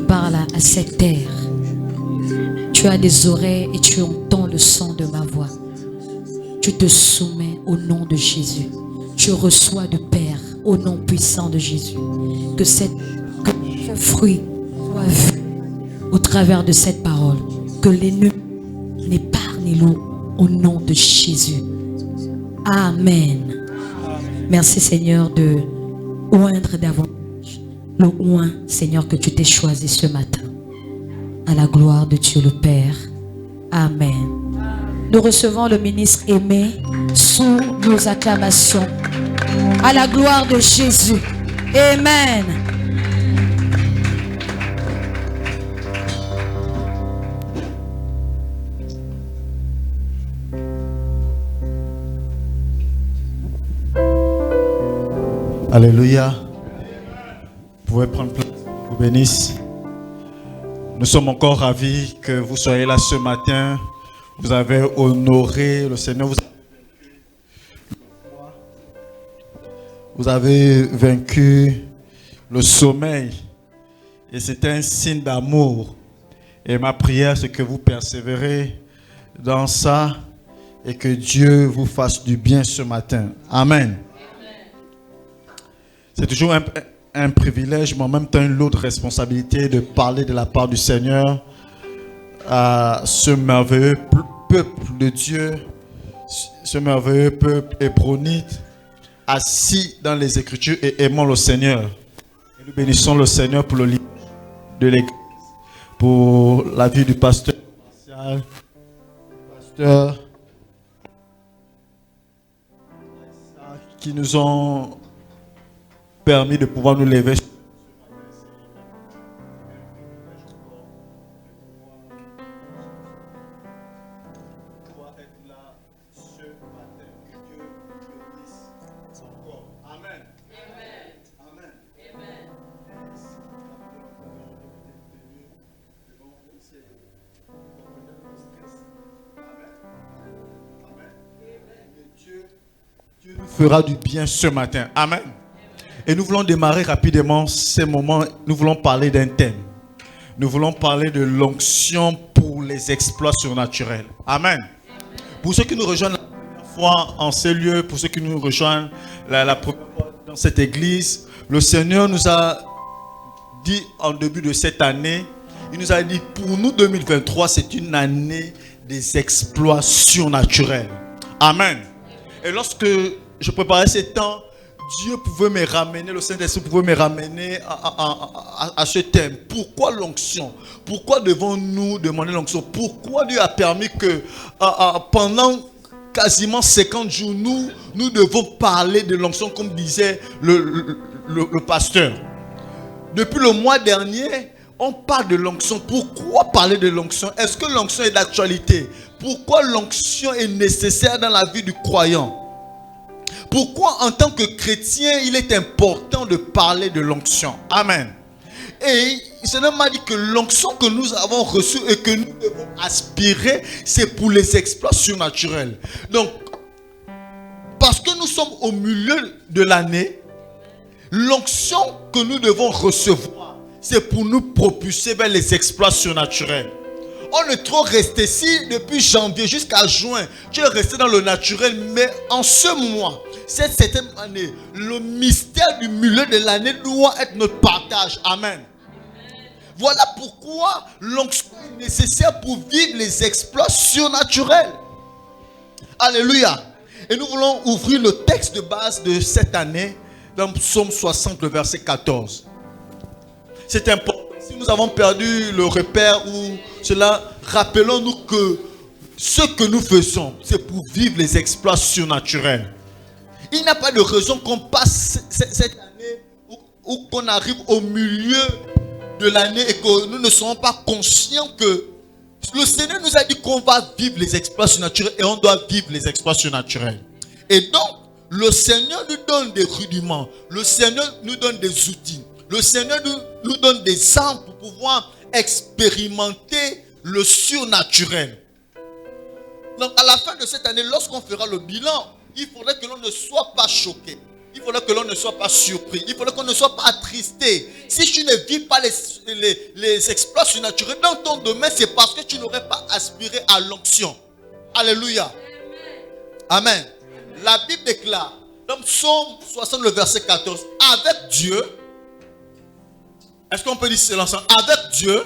parle à cette terre. Tu as des oreilles et tu entends le son de ma voix. Tu te soumets au nom de Jésus. Tu reçois de Père au nom puissant de Jésus. Que ce fruit soit vu au travers de cette parole. Que l'ennemi n'épargne l'eau au nom de Jésus. Amen. Merci Seigneur de oindre davantage le oint, Seigneur, que tu t'es choisi ce matin. À la gloire de Dieu le Père. Amen. Nous recevons le ministre Aimé sous nos acclamations. À la gloire de Jésus. Amen. Alléluia. Vous pouvez prendre place. Vous bénisse. Nous sommes encore ravis que vous soyez là ce matin. Vous avez honoré le Seigneur. Vous avez vaincu le sommeil. Et c'est un signe d'amour. Et ma prière, c'est que vous persévérez dans ça et que Dieu vous fasse du bien ce matin. Amen. C'est toujours un privilège, mais en même temps une lourde responsabilité de parler de la part du Seigneur à ce merveilleux peuple de Dieu, ce merveilleux peuple hébronite, assis dans les Écritures et aimant le Seigneur. Et nous bénissons le Seigneur pour le livre de l'Église, pour la vie du pasteur, qui nous ont permis de pouvoir nous lever. Dieu nous fera du bien ce matin. Amen. Et nous voulons démarrer rapidement ces moments. Nous voulons parler d'un thème. Nous voulons parler de l'onction pour les exploits surnaturels. Amen. Pour ceux qui nous rejoignent la première fois en ces lieux, pour ceux qui nous rejoignent la première fois dans cette église, le Seigneur nous a dit en début de cette année, il nous a dit pour nous 2023, c'est une année des exploits surnaturels. Amen. Et lorsque je préparais ces temps, Dieu pouvait me ramener, le Saint-Esprit pouvait me ramener à ce thème. Pourquoi l'onction? Pourquoi devons-nous demander l'onction? Pourquoi Dieu a permis que pendant quasiment 50 jours, nous devons parler de l'onction comme disait le pasteur. Depuis le mois dernier, on parle de l'onction. Pourquoi parler de l'onction? Est-ce que l'onction est d'actualité? Pourquoi l'onction est nécessaire dans la vie du croyant? Pourquoi en tant que chrétien, il est important de parler de l'onction? Amen. Et le Seigneur m'a dit que l'onction que nous avons reçue et que nous devons aspirer, c'est pour les exploits surnaturels. Donc, parce que nous sommes au milieu de l'année, l'onction que nous devons recevoir, c'est pour nous propulser vers les exploits surnaturels. On est trop resté ici depuis janvier jusqu'à juin. Tu es resté dans le naturel, mais en ce mois, cette septième année, le mystère du milieu de l'année doit être notre partage. Amen. Voilà pourquoi l'onction est nécessaire pour vivre les exploits surnaturels. Alléluia. Et nous voulons ouvrir le texte de base de cette année dans Psaume 60, le verset 14. C'est important. Si nous avons perdu le repère ou cela, rappelons-nous que ce que nous faisons, c'est pour vivre les exploits surnaturels. Il n'y a pas de raison qu'on passe cette année ou qu'on arrive au milieu de l'année et que nous ne serons pas conscients que le Seigneur nous a dit qu'on va vivre les exploits surnaturels et on doit vivre les exploits surnaturels. Et donc, le Seigneur nous donne des rudiments, le Seigneur nous donne des outils. Le Seigneur nous donne des armes pour pouvoir expérimenter le surnaturel. Donc à la fin de cette année, lorsqu'on fera le bilan, il faudrait que l'on ne soit pas choqué. Il faudrait que l'on ne soit pas surpris. Il faudrait qu'on ne soit pas attristé. Si tu ne vis pas les les exploits surnaturels dans ton domaine, c'est parce que tu n'aurais pas aspiré à l'onction. Alléluia. Amen. La Bible déclare, dans Psaume 60, le verset 14, avec Dieu, est-ce qu'on peut dire cela ensemble? Avec Dieu,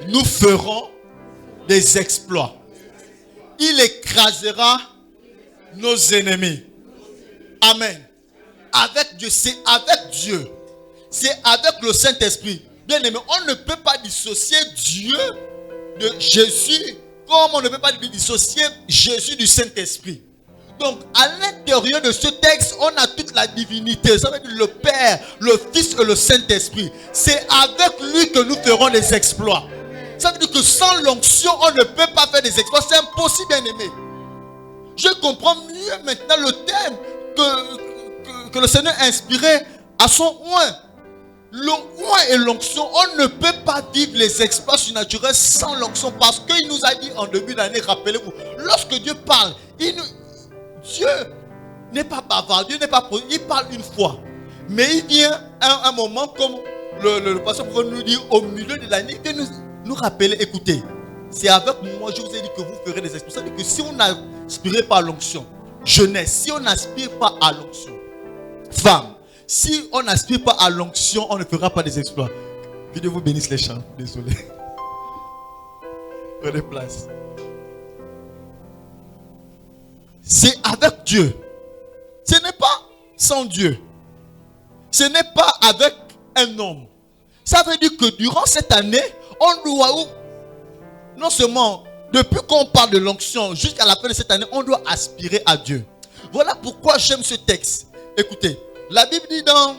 nous ferons des exploits. Il écrasera nos ennemis. Amen. Avec Dieu, c'est avec Dieu. C'est avec le Saint-Esprit. Bien aimé, on ne peut pas dissocier Dieu de Jésus, comme on ne peut pas dissocier Jésus du Saint-Esprit. Donc, à l'intérieur de ce texte, on a toute la divinité. Ça veut dire le Père, le Fils et le Saint-Esprit. C'est avec lui que nous ferons des exploits. Ça veut dire que sans l'onction, on ne peut pas faire des exploits. C'est impossible, bien aimé. Je comprends mieux maintenant le thème que le Seigneur a inspiré à son oint. Le oint et l'onction, on ne peut pas vivre les exploits surnaturels sans l'onction, parce qu'il nous a dit en début d'année, rappelez-vous, lorsque Dieu parle, Dieu n'est pas bavard, Dieu n'est pas, il parle une fois, mais il vient un moment comme le pasteur pourrait nous dire au milieu de l'année, de nous rappeler, écoutez, c'est avec moi, je vous ai dit que vous ferez des exploits. C'est-à-dire que si on n'aspire pas à l'onction, jeunesse, si on n'aspire pas à l'onction, femme, si on n'aspire pas à l'onction, on ne fera pas des exploits. Que Dieu vous bénisse les chants. Désolé. Prenez place. C'est avec Dieu. Ce n'est pas sans Dieu. Ce n'est pas avec un homme. Ça veut dire que durant cette année, on doit, non seulement, depuis qu'on parle de l'onction jusqu'à la fin de cette année, on doit aspirer à Dieu. Voilà pourquoi j'aime ce texte. Écoutez, la Bible dit dans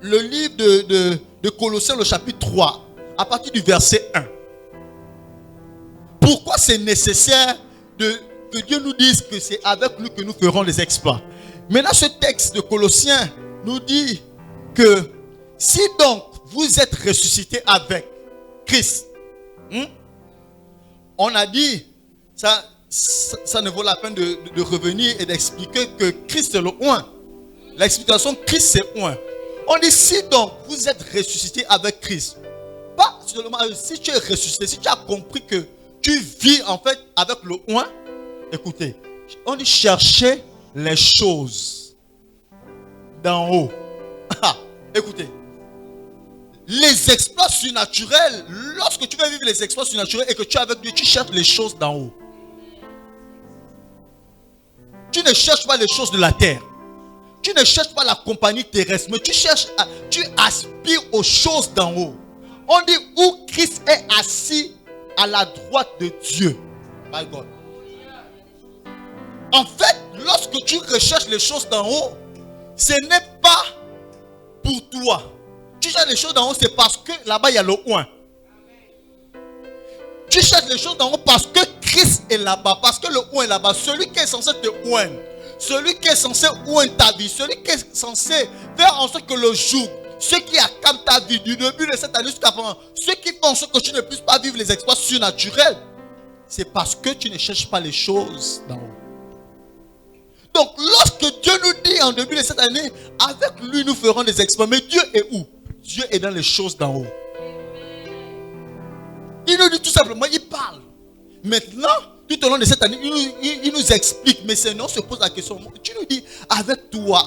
le livre de Colossiens, le chapitre 3, à partir du verset 1. Pourquoi c'est nécessaire que Dieu nous dise que c'est avec lui que nous ferons les exploits. Maintenant, ce texte de Colossiens nous dit que si donc vous êtes ressuscité avec Christ, on a dit, ça ne vaut la peine de revenir et d'expliquer que Christ est le oint. L'explication Christ c'est oint. On dit si donc vous êtes ressuscité avec Christ, pas seulement si tu es ressuscité, si tu as compris que tu vis en fait avec le oint, écoutez, on dit chercher les choses d'en haut. Écoutez, les exploits surnaturels, lorsque tu veux vivre les exploits surnaturels et que tu es avec Dieu, tu cherches les choses d'en haut. Tu ne cherches pas les choses de la terre. Tu ne cherches pas la compagnie terrestre, mais tu aspires aux choses d'en haut. On dit où Christ est assis à la droite de Dieu. My God. En fait, lorsque tu recherches les choses d'en haut, ce n'est pas pour toi. Tu cherches les choses d'en haut, c'est parce que là-bas il y a le oint. Tu cherches les choses d'en haut parce que Christ est là-bas, parce que le oint est là-bas. Celui qui est censé te oindre, celui qui est censé oindre ta vie, celui qui est censé faire en sorte que le jour, ceux qui accament ta vie du début de cette année jusqu'à maintenant, ceux qui font en sorte que tu ne puisses pas vivre les exploits surnaturels, c'est parce que tu ne cherches pas les choses d'en haut. Donc, lorsque Dieu nous dit en début de cette année, avec lui nous ferons des exploits, mais Dieu est où? Dieu est dans les choses d'en haut. Il nous dit tout simplement, il parle. Maintenant, tout au long de cette année, il nous explique, mais sinon on se pose la question. Tu nous dis, avec toi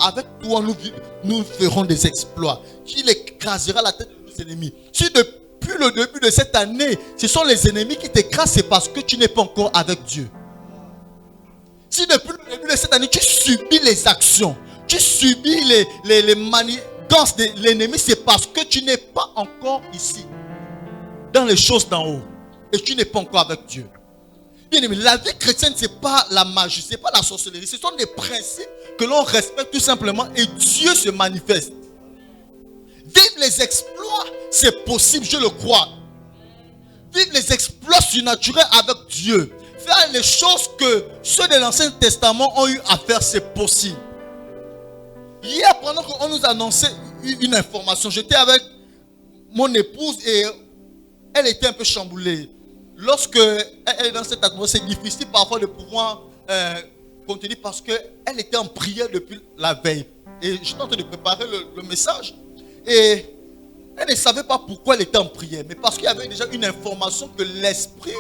nous ferons des exploits. Il écrasera la tête de nos ennemis. Si depuis le début de cette année, ce sont les ennemis qui t'écrasent, c'est parce que tu n'es pas encore avec Dieu. Si depuis le début de cette année, tu subis les actions, tu subis les manigances de l'ennemi, c'est parce que tu n'es pas encore ici, dans les choses d'en haut, et tu n'es pas encore avec Dieu. Bien aimé, la vie chrétienne, ce n'est pas la magie, ce n'est pas la sorcellerie, ce sont des principes que l'on respecte tout simplement et Dieu se manifeste. Vivre les exploits, c'est possible, je le crois. Vivre les exploits surnaturels avec Dieu. Faire les choses que ceux de l'Ancien Testament ont eu à faire, c'est possible. Hier, pendant qu'on nous annonçait une information, j'étais avec mon épouse et elle était un peu chamboulée. Lorsque elle est dans cette atmosphère, c'est difficile parfois de pouvoir contenir parce qu'elle était en prière depuis la veille. Et j'étais en train de préparer le message. Et Elle ne savait pas pourquoi elle était en prière, mais parce qu'il y avait déjà une information que l'esprit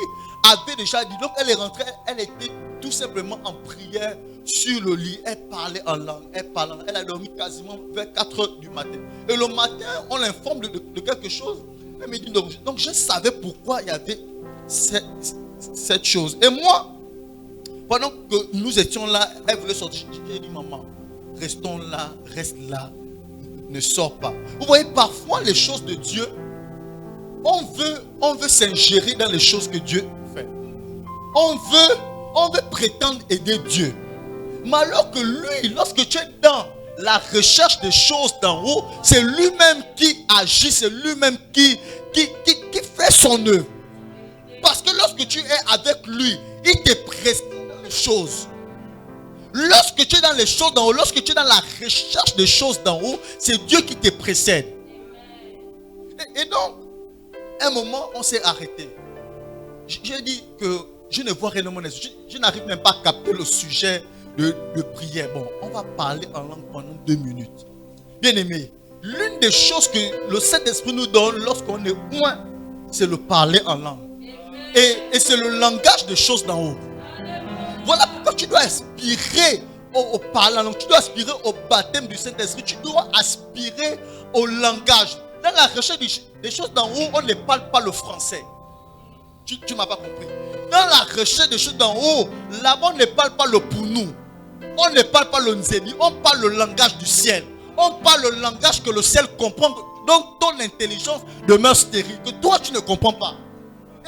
avait déjà dit. Donc elle est rentrée, elle était tout simplement en prière sur le lit. Elle parlait en langue, elle a dormi quasiment vers 4 heures du matin. Et le matin, on l'informe de quelque chose. Elle me dit, donc je savais pourquoi il y avait cette chose. Et moi, pendant que nous étions là, elle voulait sortir. J'ai dit, maman, restons là, reste là, ne sors pas. Vous voyez, parfois les choses de Dieu, on veut s'ingérer dans les choses que Dieu fait. On veut prétendre aider Dieu. Mais alors que lui, lorsque tu es dans la recherche des choses d'en haut, c'est lui-même qui agit, c'est lui-même qui fait son œuvre. Parce que lorsque tu es avec lui, il te précède dans les choses. Lorsque tu es dans les choses d'en haut, lorsque tu es dans la recherche des choses d'en haut, c'est Dieu qui te précède. Et donc, à un moment, on s'est arrêté. J'ai dit que je ne vois rien dans mon esprit. Je n'arrive même pas à capter le sujet de prière. Bon, on va parler en langue pendant 2 minutes. Bien aimé, l'une des choses que le Saint-Esprit nous donne lorsqu'on est loin, c'est le parler en langue. Et c'est le langage des choses d'en haut. Voilà pourquoi tu dois aspirer au parler en langue. Tu dois aspirer au baptême du Saint-Esprit. Tu dois aspirer au langage. Dans la recherche des choses d'en haut, on ne parle pas le français. Tu ne m'as pas compris. Dans la recherche des choses d'en haut, là-bas, on ne parle pas le pounou. On ne parle pas le nzébi. On parle le langage du ciel. On parle le langage que le ciel comprend. Donc, ton intelligence demeure stérile. Que toi, tu ne comprends pas.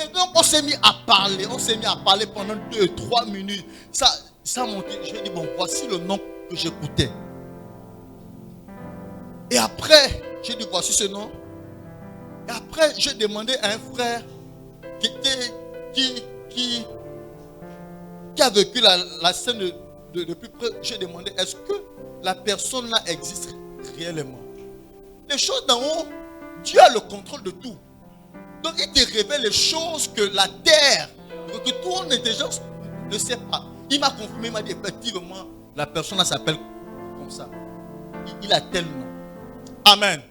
Et donc, on s'est mis à parler. On s'est mis à parler pendant 2-3 minutes. Ça montait. J'ai dit, bon, voici le nom que j'écoutais. Et après, j'ai dit, voici ce nom. Et après, j'ai demandé à un frère qui a vécu la scène de plus près. J'ai demandé, est-ce que la personne là existe réellement? Les choses d'en haut, Dieu a le contrôle de tout. Donc il te révèle les choses que la terre, que ton intelligence ne sait pas. Il m'a confirmé, il m'a dit effectivement, la personne là s'appelle comme ça. Il a tel nom. Amen.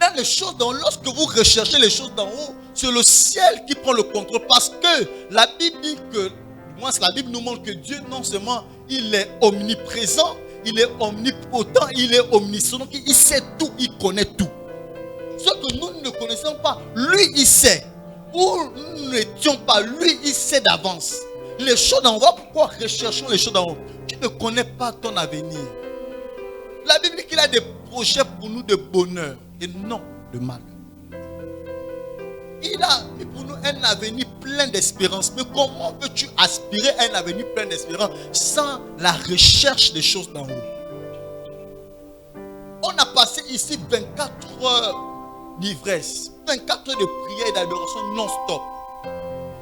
Dans les choses d'en haut, lorsque vous recherchez les choses d'en haut, c'est le ciel qui prend le contrôle. Parce que la Bible dit que, la Bible nous montre que Dieu, non seulement il est omniprésent, il est omnipotent, il est omniscient. Donc il sait tout, il connaît tout. Ce que nous ne connaissons pas, lui il sait. Où nous n'étions pas, lui il sait d'avance. Les choses d'en haut, pourquoi recherchons les choses d'en haut? Tu ne connais pas ton avenir. La Bible dit qu'il a des projets pour nous de bonheur et non de mal. Il a pour nous un avenir plein d'espérance. Mais comment peux-tu aspirer à un avenir plein d'espérance sans la recherche des choses d'en haut? On a passé ici 24 heures d'ivresse, 24 heures de prière et d'adoration non-stop.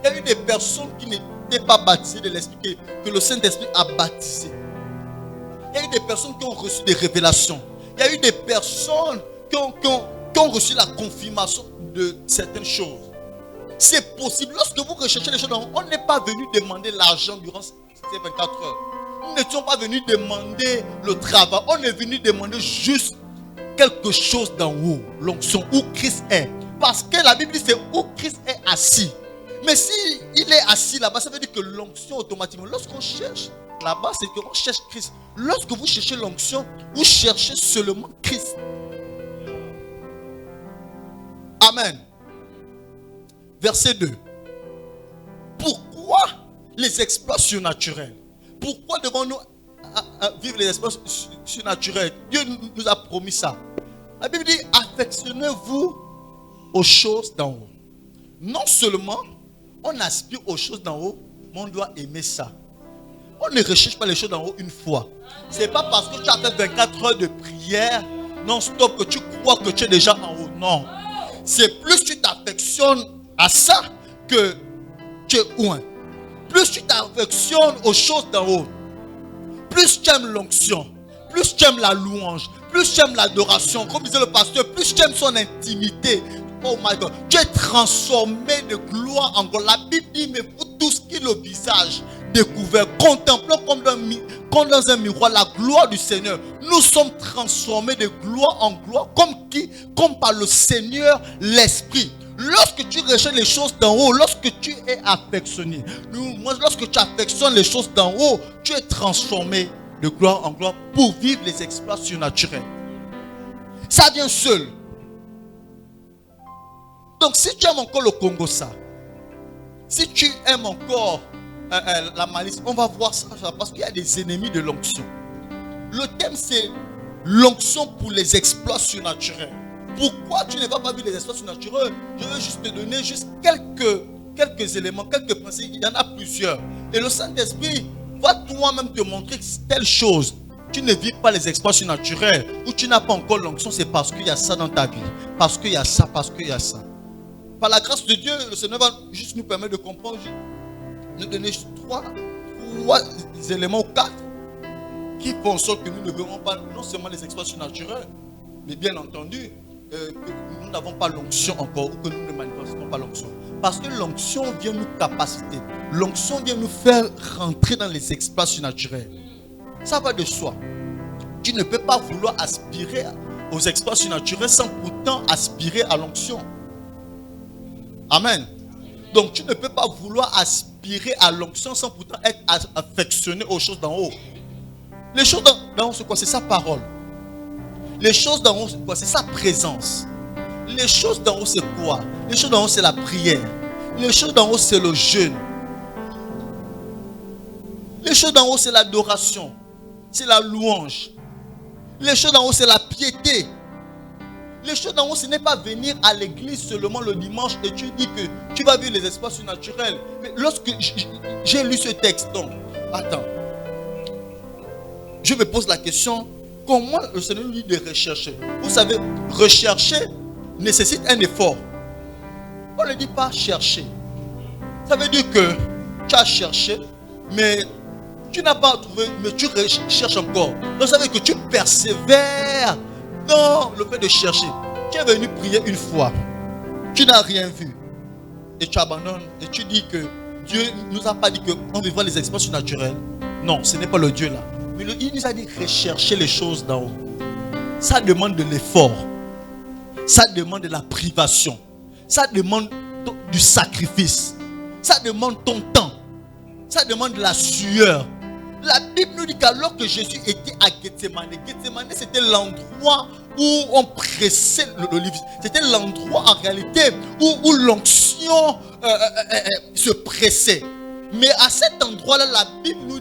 Il y a eu des personnes qui n'étaient pas baptisées de l'Esprit, que le Saint-Esprit a baptisé. Il y a eu des personnes qui ont reçu des révélations. Il y a eu des personnes qui ont reçu la confirmation de certaines choses. C'est possible. Lorsque vous recherchez les choses, on n'est pas venu demander l'argent durant ces 24 heures. Nous n'étions pas venus demander le travail. On est venu demander juste quelque chose d'en haut. L'onction, où Christ est. Parce que la Bible dit c'est où Christ est assis. Mais si il est assis là-bas, ça veut dire que l'onction automatiquement, lorsqu'on cherche là-bas, c'est qu'on cherche Christ. Lorsque vous cherchez l'onction, vous cherchez seulement Christ. Amen. Verset 2. Pourquoi les exploits surnaturels? Pourquoi devons-nous vivre les exploits surnaturels? Dieu nous a promis ça. La Bible dit, affectionnez-vous aux choses d'en haut. Non seulement on aspire aux choses d'en haut, mais on doit aimer ça. On ne recherche pas les choses d'en haut une fois. Ce n'est pas parce que tu as fait 24 heures de prière non-stop que tu crois que tu es déjà en haut. Non. C'est plus tu t'affectionnes à ça que tu es loin. Plus tu t'affectionnes aux choses d'en haut, plus tu aimes l'onction, plus tu aimes la louange, plus tu aimes l'adoration, comme disait le pasteur, plus tu aimes son intimité. Oh my God, tu es transformé de gloire en gloire. La Bible dit, mais vous tous qui le visage découvert, contemplant comme dans un miroir la gloire du Seigneur. Nous sommes transformés de gloire en gloire, comme par le Seigneur l'Esprit. Lorsque tu recherches les choses d'en haut, lorsque tu es affectionné, lorsque tu affectionnes les choses d'en haut, tu es transformé de gloire en gloire pour vivre les exploits surnaturels. Ça vient seul. Donc si tu aimes encore le Congo, ça, si tu aimes encore la malice, on va voir ça parce qu'il y a des ennemis de l'onction. Le thème c'est l'onction pour les exploits surnaturels. Pourquoi tu ne vas pas vivre les exploits surnaturels? Je vais juste te donner juste quelques éléments, quelques principes. Il y en a plusieurs. Et le Saint-Esprit va toi-même te montrer que telle chose, tu ne vis pas les exploits surnaturels ou tu n'as pas encore l'onction, c'est parce qu'il y a ça dans ta vie. Parce qu'il y a ça, parce qu'il y a ça. Par la grâce de Dieu, le Seigneur va juste nous permettre de comprendre, nous donner trois éléments ou 4 qui font en sorte que nous ne verrons pas non seulement les exploits surnaturels, mais bien entendu, que nous n'avons pas l'onction encore ou que nous ne manifestons pas l'onction. Parce que l'onction vient nous capaciter. L'onction vient nous faire rentrer dans les exploits surnaturels. Ça va de soi. Tu ne peux pas vouloir aspirer aux exploits surnaturels sans pourtant aspirer à l'onction. Amen. Donc tu ne peux pas vouloir aspirer à l'onction sans pourtant être affectionné aux choses d'en haut. Les choses d'en haut, c'est quoi? C'est sa parole. Les choses d'en haut, c'est quoi? C'est sa présence. Les choses d'en haut, c'est quoi? Les choses d'en haut, c'est la prière. Les choses d'en haut, c'est le jeûne. Les choses d'en haut, c'est l'adoration. C'est la louange. Les choses d'en haut, c'est la piété. Les choses d'en haut, ce n'est pas venir à l'église seulement le dimanche et tu dis que tu vas vivre les espaces surnaturels. Mais lorsque j'ai lu ce texte, donc, attends. Je me pose la question, comment le Seigneur nous dit de rechercher? Vous savez, rechercher nécessite un effort. On ne dit pas chercher. Ça veut dire que tu as cherché, mais tu n'as pas trouvé, mais tu recherches encore. Donc ça veut dire que tu persévères dans le fait de chercher. Tu es venu prier une fois, tu n'as rien vu, et tu abandonnes, et tu dis que Dieu ne nous a pas dit qu'on vivra les expériences surnaturelles. Non, ce n'est pas le Dieu là. Mais il nous a dit rechercher les choses d'en haut. Ça demande de l'effort. Ça demande de la privation. Ça demande du sacrifice. Ça demande ton temps. Ça demande de la sueur. La Bible nous dit qu'alors que Jésus était à Gethsemane, Gethsemane c'était l'endroit où on pressait l'olive. C'était l'endroit en réalité où l'onction se pressait. Mais à cet endroit-là, la Bible nous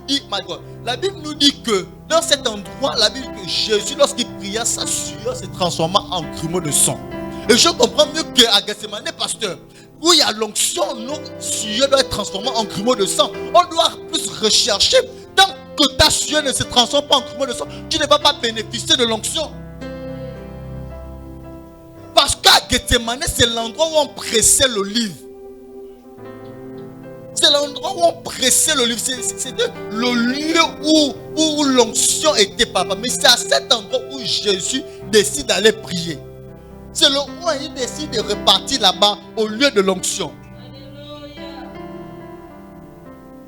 dit que dans cet endroit, la Bible dit que Jésus, lorsqu'il pria, sa sueur se transforma en grumeaux de sang. Et je comprends mieux qu'à Gethsemane, pasteur, où il y a l'onction, notre sueur doit être transformée en grumeaux de sang. On doit plus rechercher. Tant que ta sueur ne se transforme pas en grumeaux de sang, tu ne vas pas bénéficier de l'onction. Parce qu'à Gethsemane, c'est l'endroit où on pressait l'olive. C'est l'endroit où on pressait l'olive. C'était le lieu où l'onction était papa. Mais c'est à cet endroit où Jésus décide d'aller prier. C'est le où il décide de repartir là-bas au lieu de l'onction.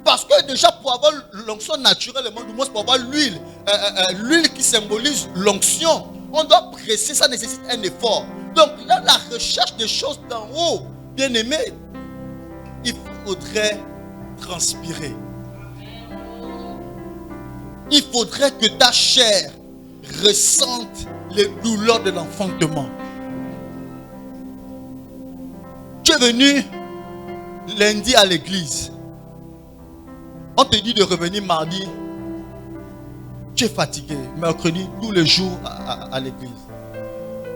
Parce que déjà pour avoir l'onction naturellement, du moins pour avoir l'huile, l'huile qui symbolise l'onction, on doit presser, ça nécessite un effort. Donc là, la recherche des choses d'en haut, bien aimé, il faudrait transpirer. Il faudrait que ta chair ressente les douleurs de l'enfantement. Tu es venu lundi à l'église. On te dit de revenir mardi. Tu es fatigué. Mercredi, tous les jours à l'église.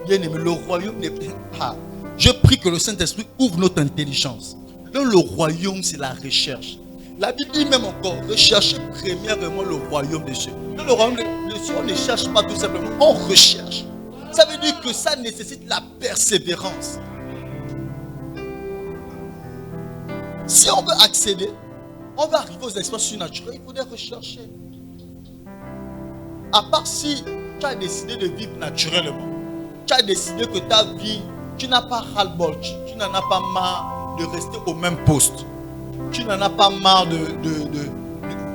Bien aimé, le royaume n'est pas. Je prie que le Saint-Esprit ouvre notre intelligence. Dans le royaume, c'est la recherche. La Bible dit même encore, recherchez premièrement le royaume des cieux. Dans le royaume des cieux, on ne cherche pas tout simplement, on recherche. Ça veut dire que ça nécessite la persévérance. Si on veut accéder, on va arriver aux expériences surnaturelles, il faudrait rechercher. À part si tu as décidé de vivre naturellement, tu as décidé que ta vie, tu n'as pas ras-le-bol, tu n'en as pas marre de rester au même poste. Tu n'en as pas marre de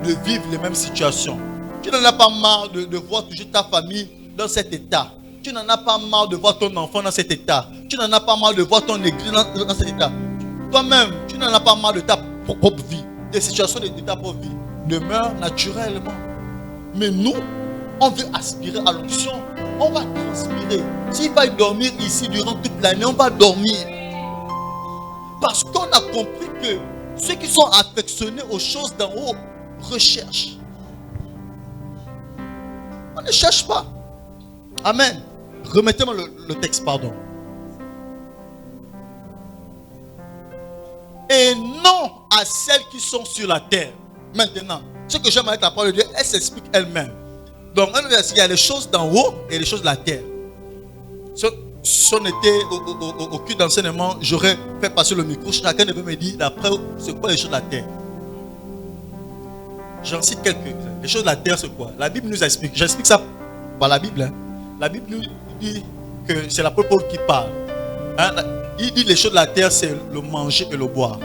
de vivre les mêmes situations. Tu n'en as pas marre de voir toujours ta famille dans cet état. Tu n'en as pas marre de voir ton enfant dans cet état. Tu n'en as pas marre de voir ton église dans cet état. Toi-même, tu n'en as pas marre de ta propre vie, des situations de ta propre vie. Demeure naturellement. Mais nous, on veut aspirer à l'onction. On va transpirer. S'il va dormir ici durant toute l'année, on va dormir. Parce qu'on a compris que ceux qui sont affectionnés aux choses d'en haut recherchent. On ne cherche pas. Amen. Remettez-moi le texte, pardon. Et non à celles qui sont sur la terre. Maintenant, ce que j'aime avec la parole de Dieu, elle s'explique elle-même. Donc, il y a les choses d'en haut et les choses de la terre. Si on était au cul d'enseignement, j'aurais fait passer le micro. Chacun devait me dire, d'après, c'est quoi les choses de la terre? J'en cite quelques. Les choses de la terre, c'est quoi? La Bible nous explique. J'explique ça par la Bible. Hein. La Bible nous dit que c'est l'apôtre Paul qui parle. Hein? Il dit les choses de la terre, c'est le manger et le boire.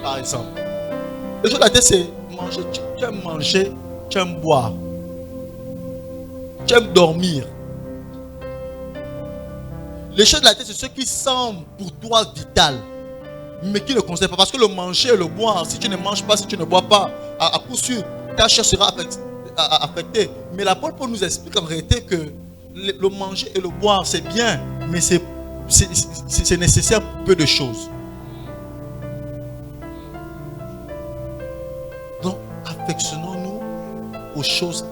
Par exemple. Les choses de la terre, c'est manger. Tu aimes manger, tu aimes boire. Tu aimes dormir. Les choses de la terre, c'est ce qui semble pour toi vital, mais qui ne concerne pas. Parce que le manger et le boire, si tu ne manges pas, si tu ne bois pas, à coup sûr, ta chair sera affectée. Mais l'apôtre Paul nous explique en réalité que le manger et le boire, c'est bien, mais c'est nécessaire pour peu de choses. Donc, affectionnons-nous aux choses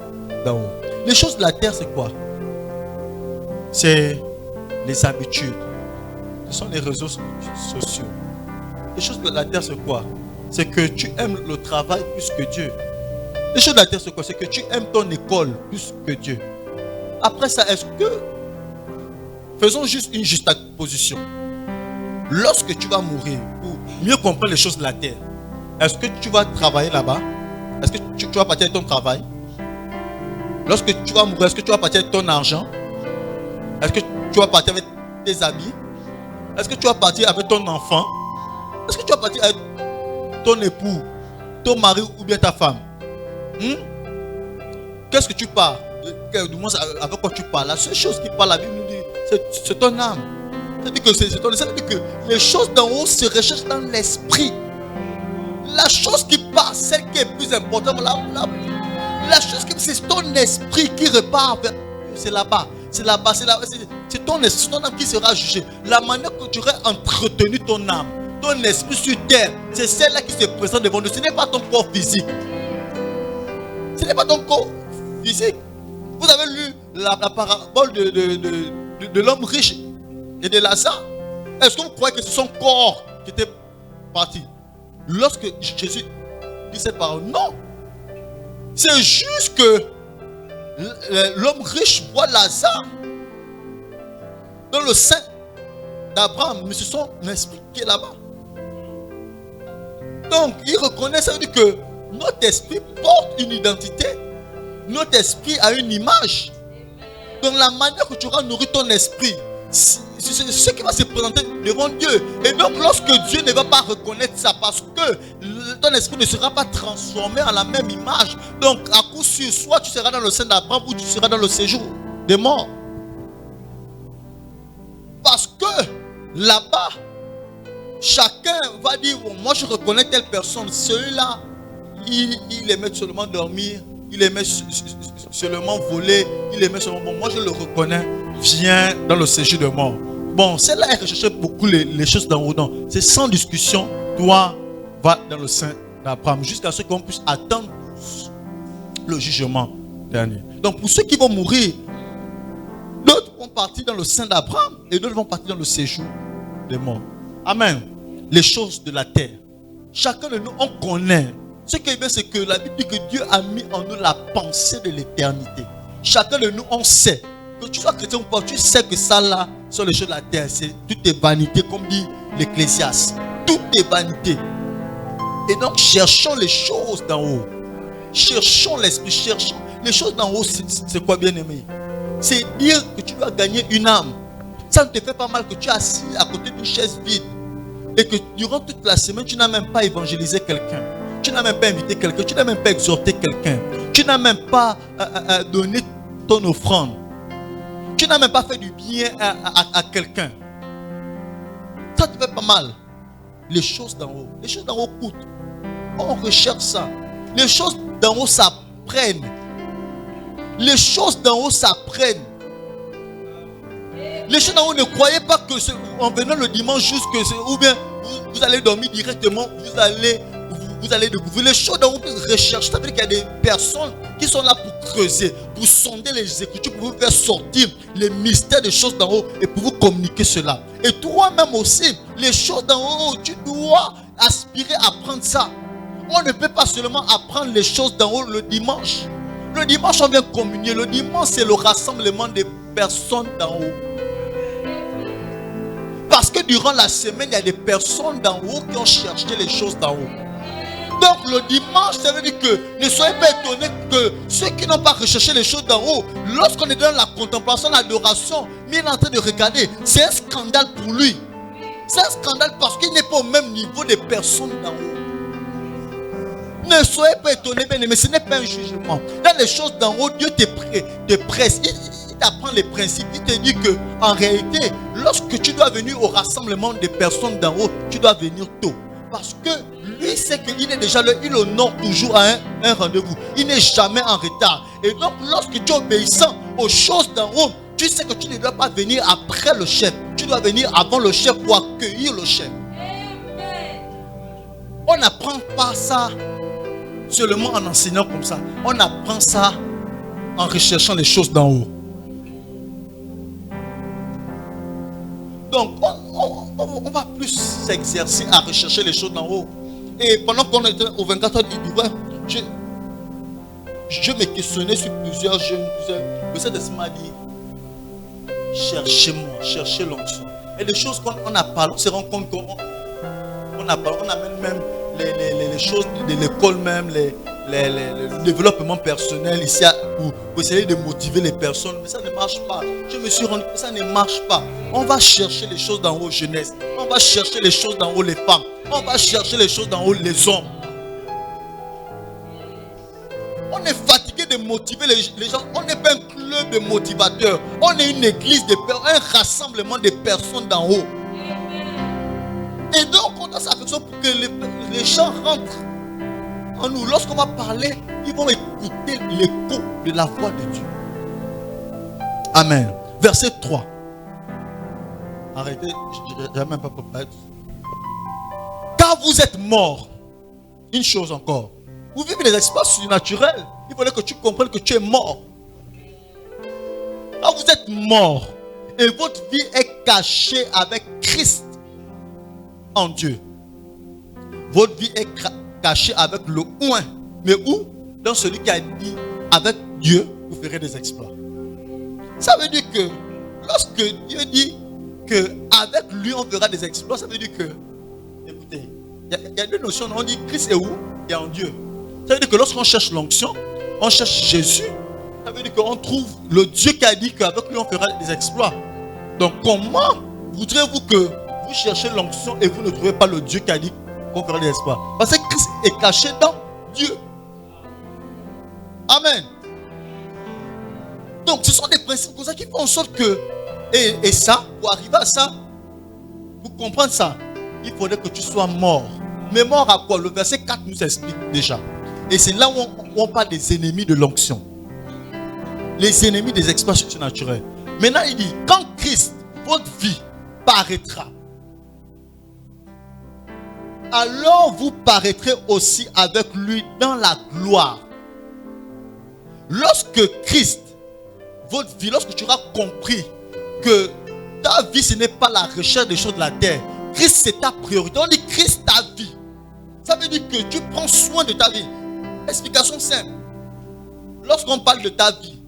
d'en haut. Les choses de la terre, c'est quoi? C'est les habitudes. Ce sont les réseaux sociaux. Les choses de la terre, c'est quoi? C'est que tu aimes le travail plus que Dieu. Les choses de la terre, c'est quoi? C'est que tu aimes ton école plus que Dieu. Après ça, est-ce que... Faisons juste une juxtaposition. Lorsque tu vas mourir, pour mieux comprendre les choses de la terre, est-ce que tu vas travailler là-bas? Est-ce que tu vas partir avec ton travail? Lorsque tu vas mourir, est-ce que tu vas partir avec ton argent? Est-ce que tu vas partir avec tes habits? Est-ce que tu vas partir avec ton enfant? Est-ce que tu vas partir avec ton époux, ton mari ou bien ta femme? Qu'est-ce que tu pars? Du moins avec quoi tu parles? La seule chose qui parle, la Bible nous dit, c'est ton âme. C'est-à-dire que les choses d'en haut se recherchent dans l'esprit. La chose qui part, celle qui est plus importante, la chose qui c'est ton esprit qui repart vers, c'est là-bas. C'est là-bas, c'est ton esprit, ton âme qui sera jugée. La manière que tu aurais entretenu ton âme, ton esprit sur terre, c'est celle-là qui se présente devant nous. Ce n'est pas ton corps physique. Ce n'est pas ton corps physique. Vous avez lu la parabole de l'homme riche et de Lazare. Est-ce que vous croyez que c'est son corps qui était parti? Lorsque Jésus dit cette parole, non. C'est juste que l'homme riche voit Lazare dans le sein d'Abraham, mais c'est son esprit qui est là-bas. Donc, il reconnaît, ça veut dire que notre esprit porte une identité. Notre esprit a une image. Donc, la manière que tu auras nourri ton esprit, c'est ce qui va se présenter devant Dieu. Et donc, lorsque Dieu ne va pas reconnaître ça, parce que ton esprit ne sera pas transformé en la même image, donc à coup sûr, soit tu seras dans le sein d'Abraham ou tu seras dans le séjour des morts. Parce que là-bas, chacun va dire, bon, moi je reconnais telle personne, celui-là, il aimait seulement dormir, il aimait seulement voler, il aimait seulement, bon, moi je le reconnais, viens dans le séjour des morts. Bon, celle-là, elle recherchait beaucoup les choses d'en haut. C'est sans discussion, toi, va dans le sein d'Abraham, jusqu'à ce qu'on puisse attendre le jugement dernier. Donc, pour ceux qui vont mourir, d'autres vont partir dans le sein d'Abraham et d'autres vont partir dans le séjour des morts. Amen. Les choses de la terre. Chacun de nous, on connaît. Ce qui est bien, c'est que la Bible dit que Dieu a mis en nous la pensée de l'éternité. Chacun de nous, on sait. Que tu sois chrétien ou pas, tu sais que ça là, sur les choses de la terre, c'est tout est vanité, comme dit l'Ecclésiaste. Tout est vanité. Et donc, cherchons les choses d'en haut. Cherchons l'esprit, cherchons. Les choses d'en haut, c'est quoi, bien aimé? C'est dire que tu dois gagner une âme. Ça ne te fait pas mal que tu es assis à côté d'une chaise vide et que durant toute la semaine, tu n'as même pas évangélisé quelqu'un. Tu n'as même pas invité quelqu'un. Tu n'as même pas exhorté quelqu'un. Tu n'as même pas donné ton offrande. Tu n'as même pas fait du bien à quelqu'un. Ça te fait pas mal. Les choses d'en haut. Les choses d'en haut coûtent. On recherche ça. Les choses d'en haut s'apprennent. Les choses d'en haut s'apprennent. Les choses d'en haut, ne croyez pas que en venant le dimanche juste que ou bien vous allez dormir directement, vous allez découvrir. Les choses d'en haut recherchent. Ça veut dire qu'il y a des personnes qui sont là pour creuser, pour sonder les Écritures, pour vous faire sortir les mystères des choses d'en haut et pour vous communiquer cela. Et toi-même aussi, les choses d'en haut, tu dois aspirer à prendre ça. On ne peut pas seulement apprendre les choses d'en haut le dimanche. Le dimanche, on vient communier. Le dimanche, c'est le rassemblement des personnes d'en haut. Parce que durant la semaine, il y a des personnes d'en haut qui ont cherché les choses d'en haut. Donc le dimanche, ça veut dire que ne soyez pas étonnés que ceux qui n'ont pas recherché les choses d'en haut, lorsqu'on est dans la contemplation, l'adoration, mais il est en train de regarder, c'est un scandale pour lui. C'est un scandale parce qu'il n'est pas au même niveau des personnes d'en haut. Ne soyez pas étonnés, mais ce n'est pas un jugement. Dans les choses d'en haut, Dieu te presse. Il t'apprend les principes. Il te dit que en réalité, lorsque tu dois venir au rassemblement des personnes d'en haut, tu dois venir tôt. Parce que lui sait qu'il est déjà là, il honore toujours à un rendez-vous. Il n'est jamais en retard. Et donc, lorsque tu es obéissant aux choses d'en haut, tu sais que tu ne dois pas venir après le chef. Tu dois venir avant le chef pour accueillir le chef. On n'apprend pas ça seulement en enseignant comme ça. On apprend ça en recherchant les choses d'en haut. Donc, on va plus s'exercer à rechercher les choses d'en haut. Et pendant qu'on était au 24 heures du livre, je me questionnais sur plusieurs jeunes. Le Saint-Esprit m'a dit, cherchez-moi, cherchez l'onction. Et les choses qu'on a parlé, on se rend compte qu'on a parlé, on amène même les choses de l'école même, le développement personnel ici pour essayer de motiver les personnes. Mais ça ne marche pas. Je me suis rendu compte que ça ne marche pas. On va chercher les choses d'en haut, jeunesse. On va chercher les choses d'en haut, les femmes. On va chercher les choses d'en haut, les hommes. On est fatigué de motiver les gens. On n'est pas un club de motivateurs. On est une église, un rassemblement de personnes d'en haut. Et donc, on a ça pour que les gens rentrent en nous. Lorsqu'on va parler, ils vont écouter l'écho de la voix de Dieu. Amen. Verset 3. Arrêtez, je n'ai même pas préparé. Car vous êtes morts. Une chose encore. Vous vivez des exploits surnaturels. Il fallait que tu comprennes que tu es mort. Car vous êtes morts. Et votre vie est cachée avec Christ en Dieu. Votre vie est cachée avec le oint. Mais où? Dans celui qui a dit, avec Dieu, vous ferez des exploits. Ça veut dire que lorsque Dieu dit qu'avec lui on fera des exploits, ça veut dire que, écoutez, il y a deux notions. On dit Christ est où? Et en Dieu. Ça veut dire que lorsqu'on cherche l'onction, on cherche Jésus. Ça veut dire qu'on trouve le Dieu qui a dit qu'avec lui on fera des exploits. Donc comment voudrez-vous que vous cherchez l'onction et vous ne trouvez pas le Dieu qui a dit qu'on fera des exploits? Parce que Christ est caché dans Dieu. Amen. Donc ce sont des principes comme ça qui font en sorte que, et ça, pour arriver à ça, pour comprendre ça, il faudrait que tu sois mort. Mais mort à quoi? Le verset 4 nous explique déjà. Et c'est là où on parle des ennemis de l'onction. Les ennemis des exploits surnaturels. Maintenant il dit, quand Christ, votre vie, paraîtra, alors vous paraîtrez aussi avec lui dans la gloire. Lorsque Christ, votre vie, lorsque tu auras compris que ta vie ce n'est pas la recherche des choses de la terre, Christ c'est ta priorité. On dit Christ ta vie. Ça veut dire que tu prends soin de ta vie. Explication simple. Lorsqu'on parle de ta vie,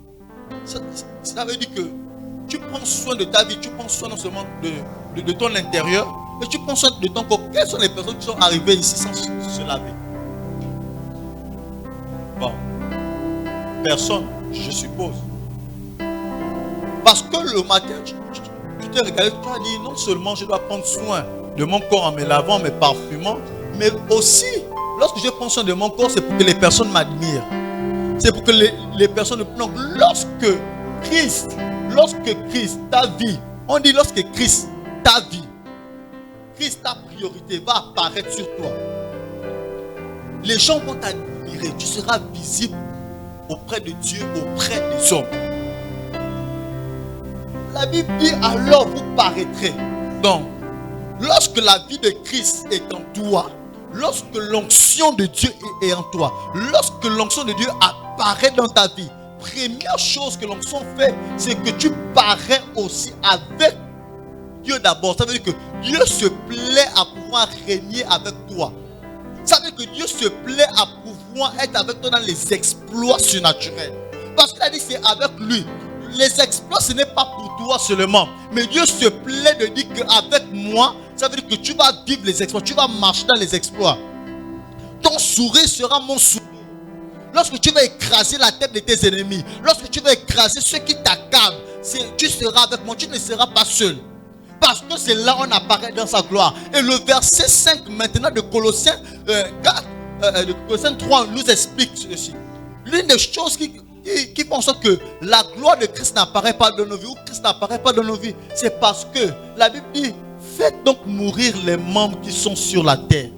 ça veut dire que tu prends soin de ta vie, tu prends soin non seulement de ton intérieur, mais tu prends soin de ton corps. Quelles sont les personnes qui sont arrivées ici sans se laver? Bon, personne, je suppose. Parce que le matin, tu t'es regardé, tu as dit non seulement je dois prendre soin de mon corps en me lavant, en me parfumant, mais aussi lorsque je prends soin de mon corps, c'est pour que les personnes m'admirent. C'est pour que les personnes... Donc, lorsque Christ, ta vie, on dit lorsque Christ, ta vie, Christ, ta priorité va apparaître sur toi, les gens vont t'admirer. Tu seras visible auprès de Dieu, auprès des hommes. La Bible dit alors vous paraîtrez. Donc, lorsque la vie de Christ est en toi, lorsque l'onction de Dieu est en toi, lorsque l'onction de Dieu apparaît dans ta vie, première chose que l'onction fait, c'est que tu parais aussi avec Dieu d'abord. Ça veut dire que Dieu se plaît à pouvoir régner avec toi. Ça veut dire que Dieu se plaît à pouvoir être avec toi dans les exploits surnaturels. Parce qu'il a dit c'est avec lui. Les exploits, ce n'est pas pour toi seulement. Mais Dieu se plaît de dire qu'avec moi, ça veut dire que tu vas vivre les exploits. Tu vas marcher dans les exploits. Ton sourire sera mon sourire. Lorsque tu vas écraser la tête de tes ennemis, lorsque tu vas écraser ceux qui t'accablent, tu seras avec moi. Tu ne seras pas seul. Parce que c'est là où on apparaît dans sa gloire. Et le verset 5 maintenant de Colossiens 3 nous explique ceci. L'une des choses qui font en sorte que la gloire de Christ n'apparaît pas dans nos vies, ou Christ n'apparaît pas dans nos vies, c'est parce que la Bible dit, faites donc mourir les membres qui sont sur la terre.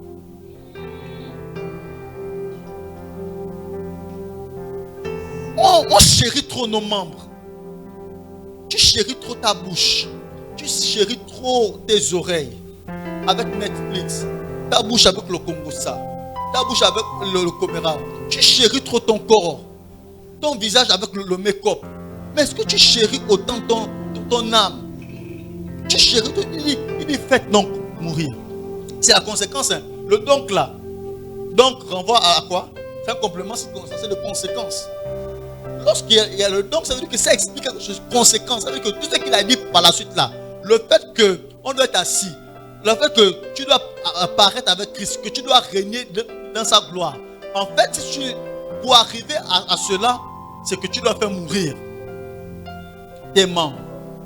On chérit trop nos membres. Tu chéris trop ta bouche. Tu chéris trop tes oreilles avec Netflix, ta bouche avec le Congossa, ta bouche avec le Coméra. Tu chéris trop ton corps, ton visage avec le make-up. Mais est-ce que tu chéris autant ton âme? Tu chéris tout. Il dit faites donc mourir. C'est la conséquence. Hein. Le donc là. Donc renvoie à quoi? C'est un complément c'est de conséquence. Lorsqu'il y a le donc, ça veut dire que ça explique quelque chose de conséquence. Ça veut dire que tout ce qu'il a dit par la suite là, le fait qu'on doit être assis, le fait que tu dois apparaître avec Christ, que tu dois régner dans sa gloire. En fait, pour arriver à cela, c'est que tu dois faire mourir tes membres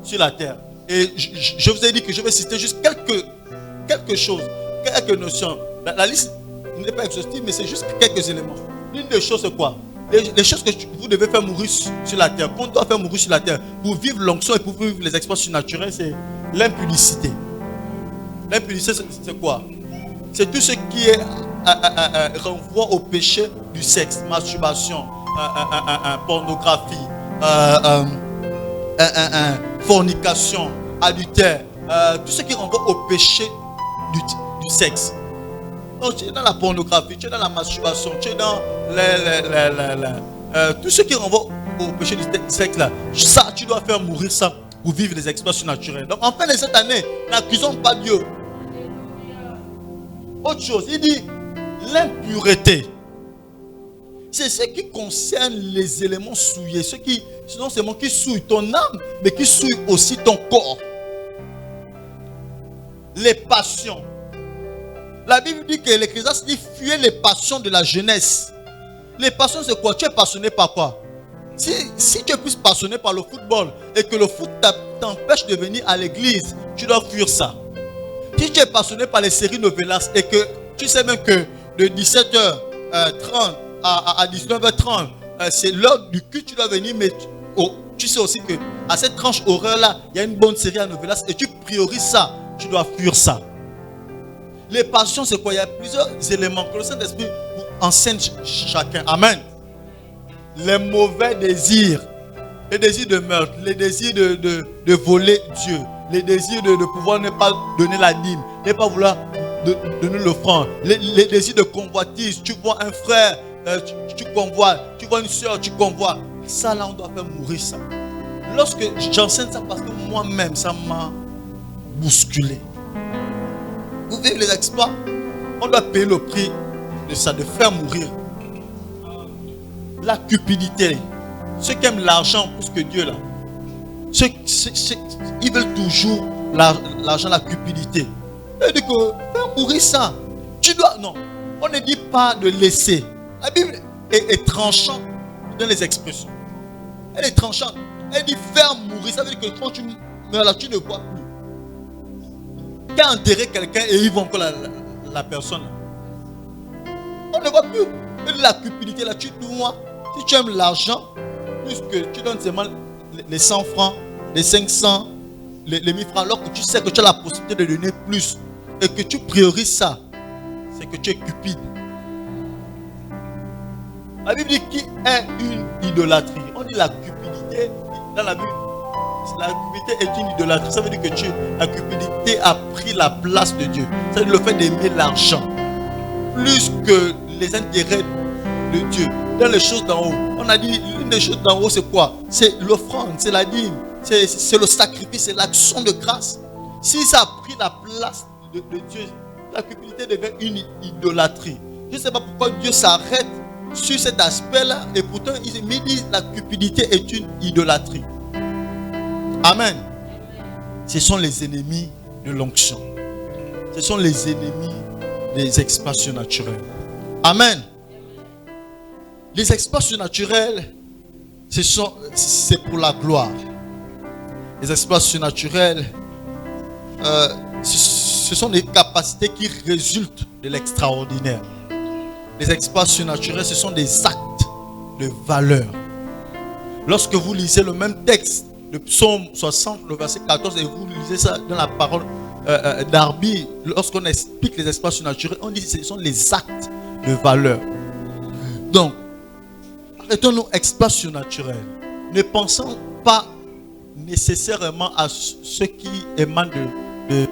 sur la terre. Et je vous ai dit que je vais citer juste quelque chose, quelques notions. La liste n'est pas exhaustive, mais c'est juste quelques éléments. L'une des choses, c'est quoi? Les choses que vous devez faire mourir sur la terre, qu'on doit faire mourir sur la terre pour vivre l'onction et pour vivre les exploits surnaturels, c'est l'impudicité. L'impudicité, c'est quoi? C'est tout ce qui est renvoie au péché du sexe, masturbation, pornographie, fornication, adultère, tout ce qui renvoie au péché du sexe. Donc, tu es dans la pornographie, tu es dans la masturbation, tu es dans tout ce qui renvoie au péché du sexe là. Ça, tu dois faire mourir ça pour vivre les exploits surnaturels. Donc, en fin de cette année, n'accusons pas Dieu. Autre chose, il dit l'impureté. C'est ce qui concerne les éléments souillés, ceux qui, non seulement qui souillent ton âme, mais qui souillent aussi ton corps. Les passions. La Bible dit que l'Ecclésiaste dit fuyez les passions de la jeunesse. Les passions, c'est quoi? Tu es passionné par quoi? Si tu es plus passionné par le football et que le foot t'empêche de venir à l'église, tu dois fuir ça. Si tu es passionné par les séries novelas et que tu sais même que de 17h30 à 19h30, c'est l'heure du culte, tu dois venir, mais tu sais aussi que à cette tranche horaire-là, il y a une bonne série à novelas et tu priorises ça, tu dois fuir ça. Les passions, c'est quoi? Il y a plusieurs éléments que le Saint-Esprit vous enseigne chacun. Amen. Les mauvais désirs, les désirs de meurtre, les désirs de voler Dieu, les désirs de pouvoir ne pas donner la dîme, ne pas vouloir donner l'offrande, les désirs de convoitise. Tu vois un frère, tu convoites, tu vois une soeur, tu convoites. Ça là, on doit faire mourir ça. Lorsque j'enseigne ça, parce que moi-même, ça m'a bousculé. Pour vivre les exploits, on doit payer le prix de ça, de faire mourir. La cupidité. Ceux qui aiment l'argent plus que Dieu là. Ils veulent toujours l'argent, la cupidité. Il dit que faire mourir ça. Tu dois. Non. On ne dit pas de laisser. La Bible est tranchante dans les expressions. Elle est tranchante. Elle dit faire mourir. Ça veut dire que quand tu meurs là, tu ne vois plus. Tu as enterré quelqu'un et ils vont encore la personne. On ne voit plus la cupidité là. Tu dois, si tu aimes l'argent, plus que tu donnes seulement les 100 francs, les 500, les 1000 francs, alors que tu sais que tu as la possibilité de donner plus et que tu priorises ça, c'est que tu es cupide. La Bible dit qui est une idolâtrie. On dit la cupidité dans la Bible. La cupidité est une idolâtrie. Ça veut dire que la cupidité a pris la place de Dieu. Ça veut dire le fait d'aimer l'argent plus que les intérêts de Dieu. Dans les choses d'en haut, on a dit l'une des choses d'en haut, c'est quoi? C'est l'offrande, c'est la dîme, c'est le sacrifice, c'est l'action de grâce. Si ça a pris la place de Dieu, la cupidité devient une idolâtrie. Je ne sais pas pourquoi Dieu s'arrête sur cet aspect-là, et pourtant il dit la cupidité est une idolâtrie. Amen. Ce sont les ennemis de l'onction. Ce sont les ennemis des exploits surnaturels. Amen. Les exploits surnaturels, c'est pour la gloire. Les exploits surnaturels, ce sont des capacités qui résultent de l'extraordinaire. Les exploits surnaturels, ce sont des actes de valeur. Lorsque vous lisez le même texte, le psaume 60, le verset 14, et vous lisez ça dans la parole d'Arbi, lorsqu'on explique les exploits surnaturels, on dit que ce sont les actes de valeur. Donc, arrêtons-nous exploits surnaturels. Ne pensons pas nécessairement à ce qui émane de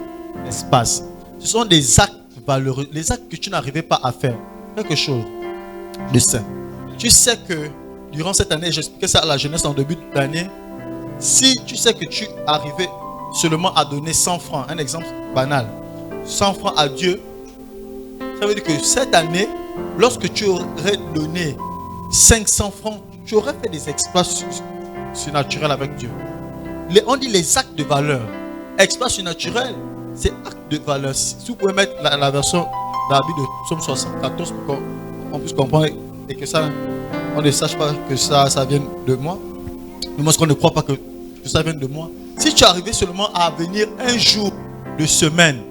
l'espace. Ce sont des actes valeureux, les actes que tu n'arrivais pas à faire. Quelque chose de sain. Tu sais que durant cette année, j'expliquais ça à la jeunesse en début d'année, si tu sais que tu arrivais seulement à donner 100 francs, un exemple banal, 100 francs à Dieu, ça veut dire que cette année, lorsque tu aurais donné 500 francs, tu aurais fait des exploits surnaturels avec Dieu. On dit les actes de valeur. Exploits surnaturels, c'est actes de valeur. Si vous pouvez mettre la version d'Arbi de Psaume 74 pour qu'on puisse comprendre et que ça, on ne sache pas que ça vienne de moi. Mais moi, ce qu'on ne croit pas que ça vienne de moi. Si tu arrivais seulement à venir un jour de semaine,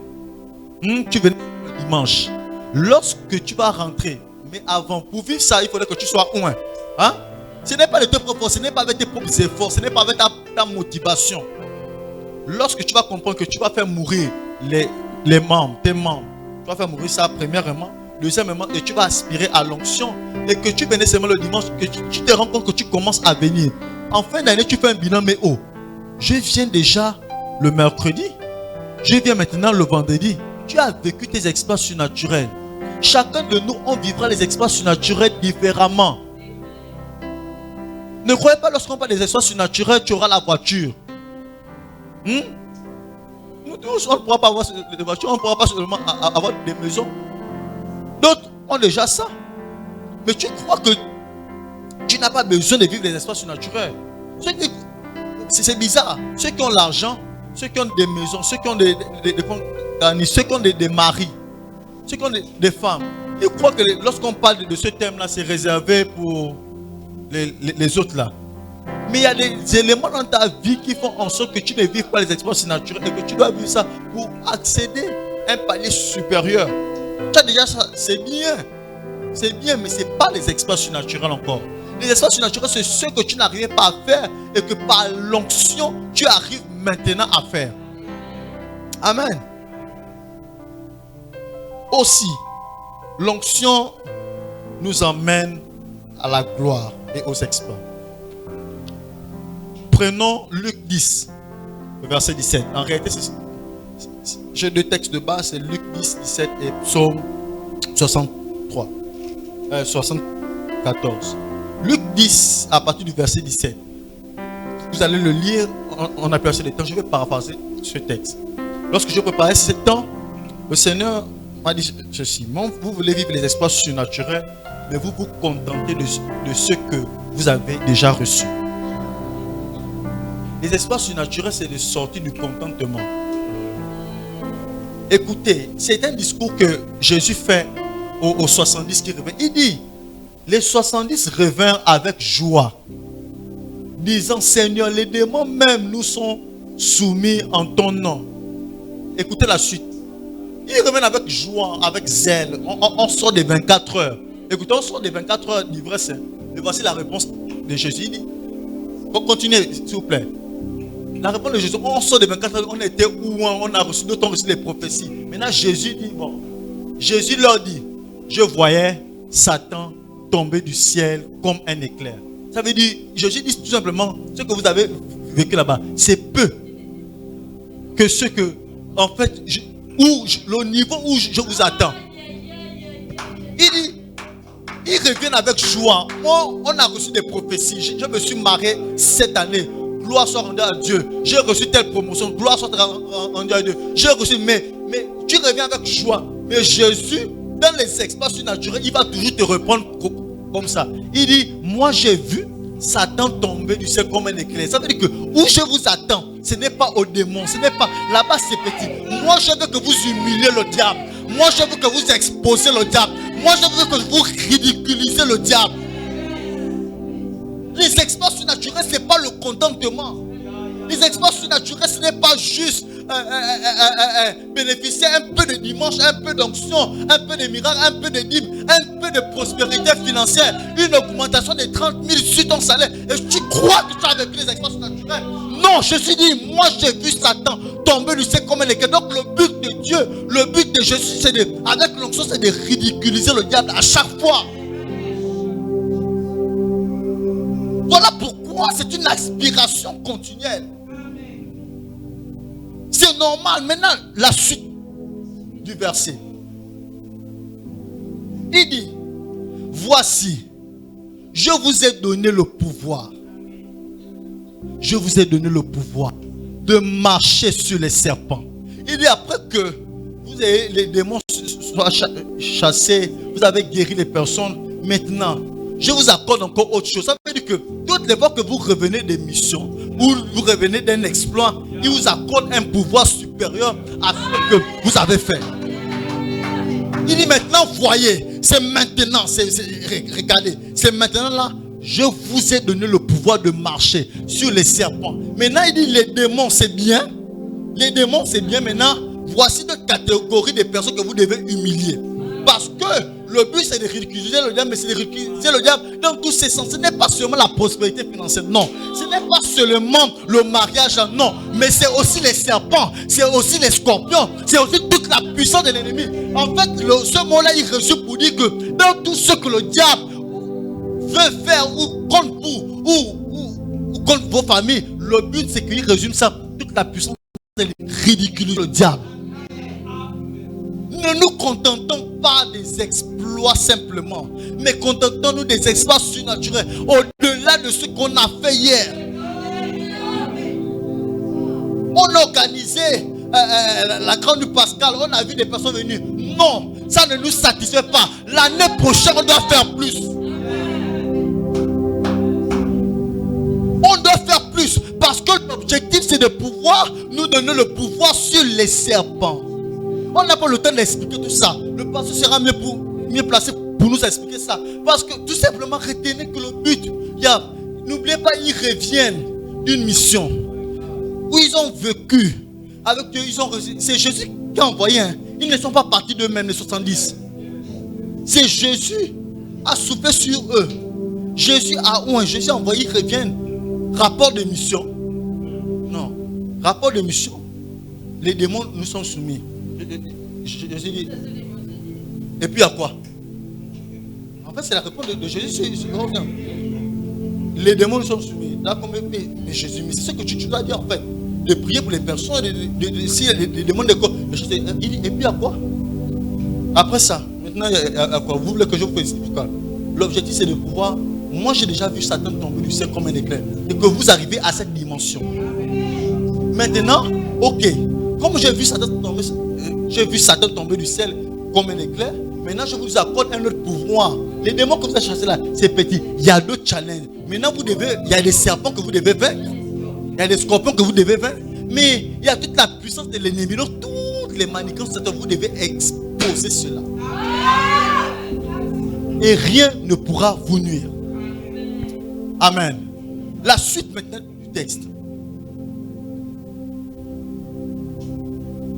tu venais le dimanche. Lorsque tu vas rentrer, mais avant, pour vivre ça, il faudrait que tu sois loin. Hein? Ce n'est pas de tes propres forces, ce n'est pas avec tes propres efforts, ce n'est pas avec ta motivation. Lorsque tu vas comprendre que tu vas faire mourir tes membres, tu vas faire mourir ça premièrement. Deuxièmement, et tu vas aspirer à l'onction et que tu venais seulement le dimanche, que tu te rends compte que tu commences à venir. En fin d'année, tu fais un bilan, mais je viens déjà le mercredi, je viens maintenant le vendredi. Tu as vécu tes exploits surnaturels. Chacun de nous, on vivra les exploits surnaturels différemment. Ne croyez pas lorsqu'on parle des exploits surnaturels, tu auras la voiture. Nous tous, on ne pourra pas avoir des voitures, on ne pourra pas seulement avoir des maisons. D'autres ont déjà ça. Mais tu crois que tu n'as pas besoin de vivre les exploits surnaturels. C'est bizarre. Ceux qui ont l'argent, ceux qui ont des maisons, ceux qui ont des ceux qui ont des maris, ceux qui ont des femmes, ils croient que lorsqu'on parle de ce thème-là, c'est réservé pour les autres là. Mais il y a des éléments dans ta vie qui font en sorte que tu ne vives pas les exploits surnaturels et que tu dois vivre ça pour accéder à un palier supérieur. Tu as déjà ça, c'est bien. C'est bien, mais ce n'est pas les exploits surnaturels encore. Les exploits surnaturels, c'est ce que tu n'arrivais pas à faire et que par l'onction, tu arrives maintenant à faire. Amen. Aussi, l'onction nous emmène à la gloire et aux exploits. Prenons Luc 10, verset 17. En réalité, j'ai deux textes de base, c'est Luc 10, 17 et Psaume 74. Luc 10, à partir du verset 17. Vous allez le lire, on a passé le temps, je vais paraphraser ce texte. Lorsque je préparais ce temps, le Seigneur m'a dit ceci: vous voulez vivre les exploits surnaturels, mais vous vous contentez de ce que vous avez déjà reçu. Les exploits surnaturels, c'est de sortir du contentement. Écoutez, c'est un discours que Jésus fait aux 70 qui reviennent. Il dit, les 70 revinrent avec joie, disant: Seigneur, les démons même nous sont soumis en ton nom. Écoutez la suite. Ils reviennent avec joie, avec zèle. On sort des 24 heures. Écoutez, on sort des 24 heures d'ivresse. Et voici la réponse de Jésus. Il dit, continuez, s'il vous plaît. La réponse de Jésus, on sort des 24 heures, on était où? On a reçu d'autres, reçu les prophéties. Maintenant, Jésus dit, bon, Jésus leur dit, je voyais Satan tomber du ciel comme un éclair. Ça veut dire, Jésus dit tout simplement, ce que vous avez vécu là-bas, c'est peu que ce que, en fait, le niveau où je vous attends. Il dit, ils reviennent avec joie. Moi, on a reçu des prophéties. Je me suis marié cette année. Gloire soit rendue à Dieu. J'ai reçu telle promotion. Gloire soit rendue à Dieu. J'ai reçu, mais tu reviens avec joie. Mais Jésus, dans les expériences surnaturelles, il va toujours te reprendre comme ça. Il dit, moi j'ai vu Satan tomber du ciel comme un éclair. Ça veut dire que où je vous attends, ce n'est pas au démon, ce n'est pas là-bas, c'est petit. Moi je veux que vous humiliez le diable. Moi je veux que vous exposez le diable. Moi je veux que vous ridiculisez le diable. Les expériences surnaturelles, ce n'est pas le contentement. Les expériences surnaturelles, ce n'est pas juste bénéficier un peu de dimanche, un peu d'onction, un peu de miracle, un peu de dîme, un peu de prospérité financière, une augmentation de 30 000 sur ton salaire. Et tu crois que tu as vécu les expériences surnaturelles? Non, je suis dit, moi j'ai vu Satan tomber du ciel comme un éclair. Donc le but de Dieu, le but de Jésus, c'est avec l'onction, c'est de ridiculiser le diable à chaque fois. Voilà pourquoi c'est une aspiration continuelle. C'est normal. Maintenant, la suite du verset. Il dit, voici, je vous ai donné le pouvoir. Je vous ai donné le pouvoir de marcher sur les serpents. Il dit, après que vous avez, les démons soient chassés, vous avez guéri les personnes, maintenant, je vous accorde encore autre chose. Ça veut dire que toutes les fois que vous revenez des missions, ou vous revenez d'un exploit, il vous accorde un pouvoir supérieur à ce que vous avez fait. Il dit maintenant, voyez, c'est maintenant, regardez, c'est maintenant là, je vous ai donné le pouvoir de marcher sur les serpents. Maintenant, il dit les démons, c'est bien. Les démons, c'est bien. Maintenant, voici deux catégories de personnes que vous devez humilier. Parce que le but, c'est de ridiculiser le diable, mais c'est de ridiculiser le diable dans tous ses sens. Ce n'est pas seulement la prospérité financière, non. Ce n'est pas seulement le mariage, non. Mais c'est aussi les serpents, c'est aussi les scorpions, c'est aussi toute la puissance de l'ennemi. En fait, ce mot-là, il reçoit pour dire que dans tout ce que le diable veut faire, ou contre vous, ou contre vos familles, le but, c'est qu'il résume ça, toute la puissance de ridiculiser le diable. Ne nous contentons pas des exploits simplement, mais contentons-nous des exploits surnaturels au-delà de ce qu'on a fait hier. On a organisé la grande Pascal, on a vu des personnes venues. Non, ça ne nous satisfait pas. L'année prochaine, on doit faire plus. On doit faire plus parce que l'objectif, c'est de pouvoir nous donner le pouvoir sur les serpents. On n'a pas le temps d'expliquer tout ça. Le pasteur sera mieux placé pour nous expliquer ça. Parce que tout simplement, retenez que le but, n'oubliez pas, ils reviennent d'une mission où ils ont vécu avec Dieu. C'est Jésus qui a envoyé. Ils ne sont pas partis d'eux-mêmes, les 70. C'est Jésus a soufflé sur eux. Jésus a envoyé, ils reviennent. Rapport de mission. Non. Rapport de mission. Les démons nous sont soumis. Jésus dit. Et puis à quoi? En fait, c'est la réponse de Jésus. Les démons nous sont soumis. Mais Jésus, mais c'est ce que tu dois dire en fait. De prier pour les personnes, si les démons de quoi? Il dit, et puis à quoi? Après ça, maintenant, à quoi? Vous voulez que je vous explique quoi? L'objectif, c'est de pouvoir. Moi, j'ai déjà vu Satan tomber du ciel comme un éclair. Et que vous arrivez à cette dimension. Maintenant, ok. Comme j'ai vu Satan tomber du ciel comme un éclair, maintenant je vous accorde un autre pouvoir. Les démons que vous avez chassés là, c'est petit. Il y a d'autres challenges. Maintenant, il y a des serpents que vous devez vaincre. Il y a des scorpions que vous devez vaincre. Mais il y a toute la puissance de l'ennemi. Donc, toutes les manigances de Satan, vous devez exposer cela. Et rien ne pourra vous nuire. Amen. La suite maintenant du texte.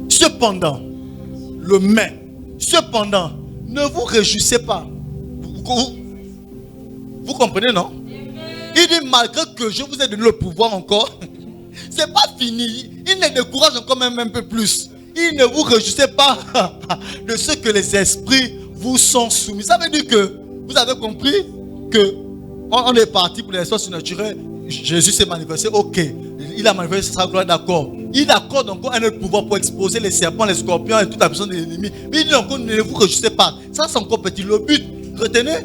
Cependant, le mais. Cependant, ne vous réjouissez pas. Vous comprenez, non? Il dit, malgré que je vous ai donné le pouvoir encore, c'est pas fini. Il ne décourage encore même un peu plus. Il ne vous réjouissez pas de ce que les esprits vous sont soumis. Ça veut dire que vous avez compris que on est parti pour les esprits surnaturels. Jésus s'est manifesté, ok. Il a manifesté sa gloire, d'accord. Il accorde encore un autre pouvoir pour exposer les serpents, les scorpions et toute la puissance de l'ennemi. Mais il dit encore, ne vous réjouissez pas. Ça, c'est encore petit. Le but, retenez,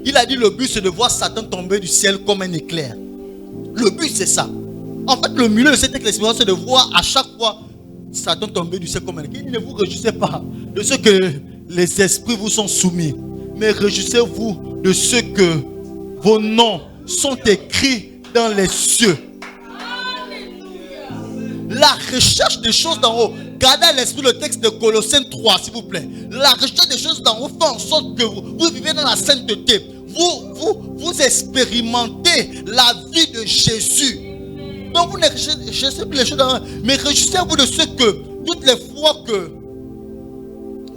il a dit le but, c'est de voir Satan tomber du ciel comme un éclair. Le but, c'est ça. En fait, le milieu de cette expérience, c'est de voir à chaque fois Satan tomber du ciel comme un éclair. Il dit, ne vous réjouissez pas de ce que les esprits vous sont soumis, mais réjouissez-vous de ce que vos noms sont écrits dans les cieux. La recherche des choses d'en haut. Gardez à l'esprit le texte de Colossiens 3, s'il vous plaît. La recherche des choses d'en haut fait en sorte que vous vivez dans la sainteté. Vous expérimentez la vie de Jésus. Donc vous ne recherchez plus les choses d'en haut, mais réjouissez-vous de ce que toutes les fois que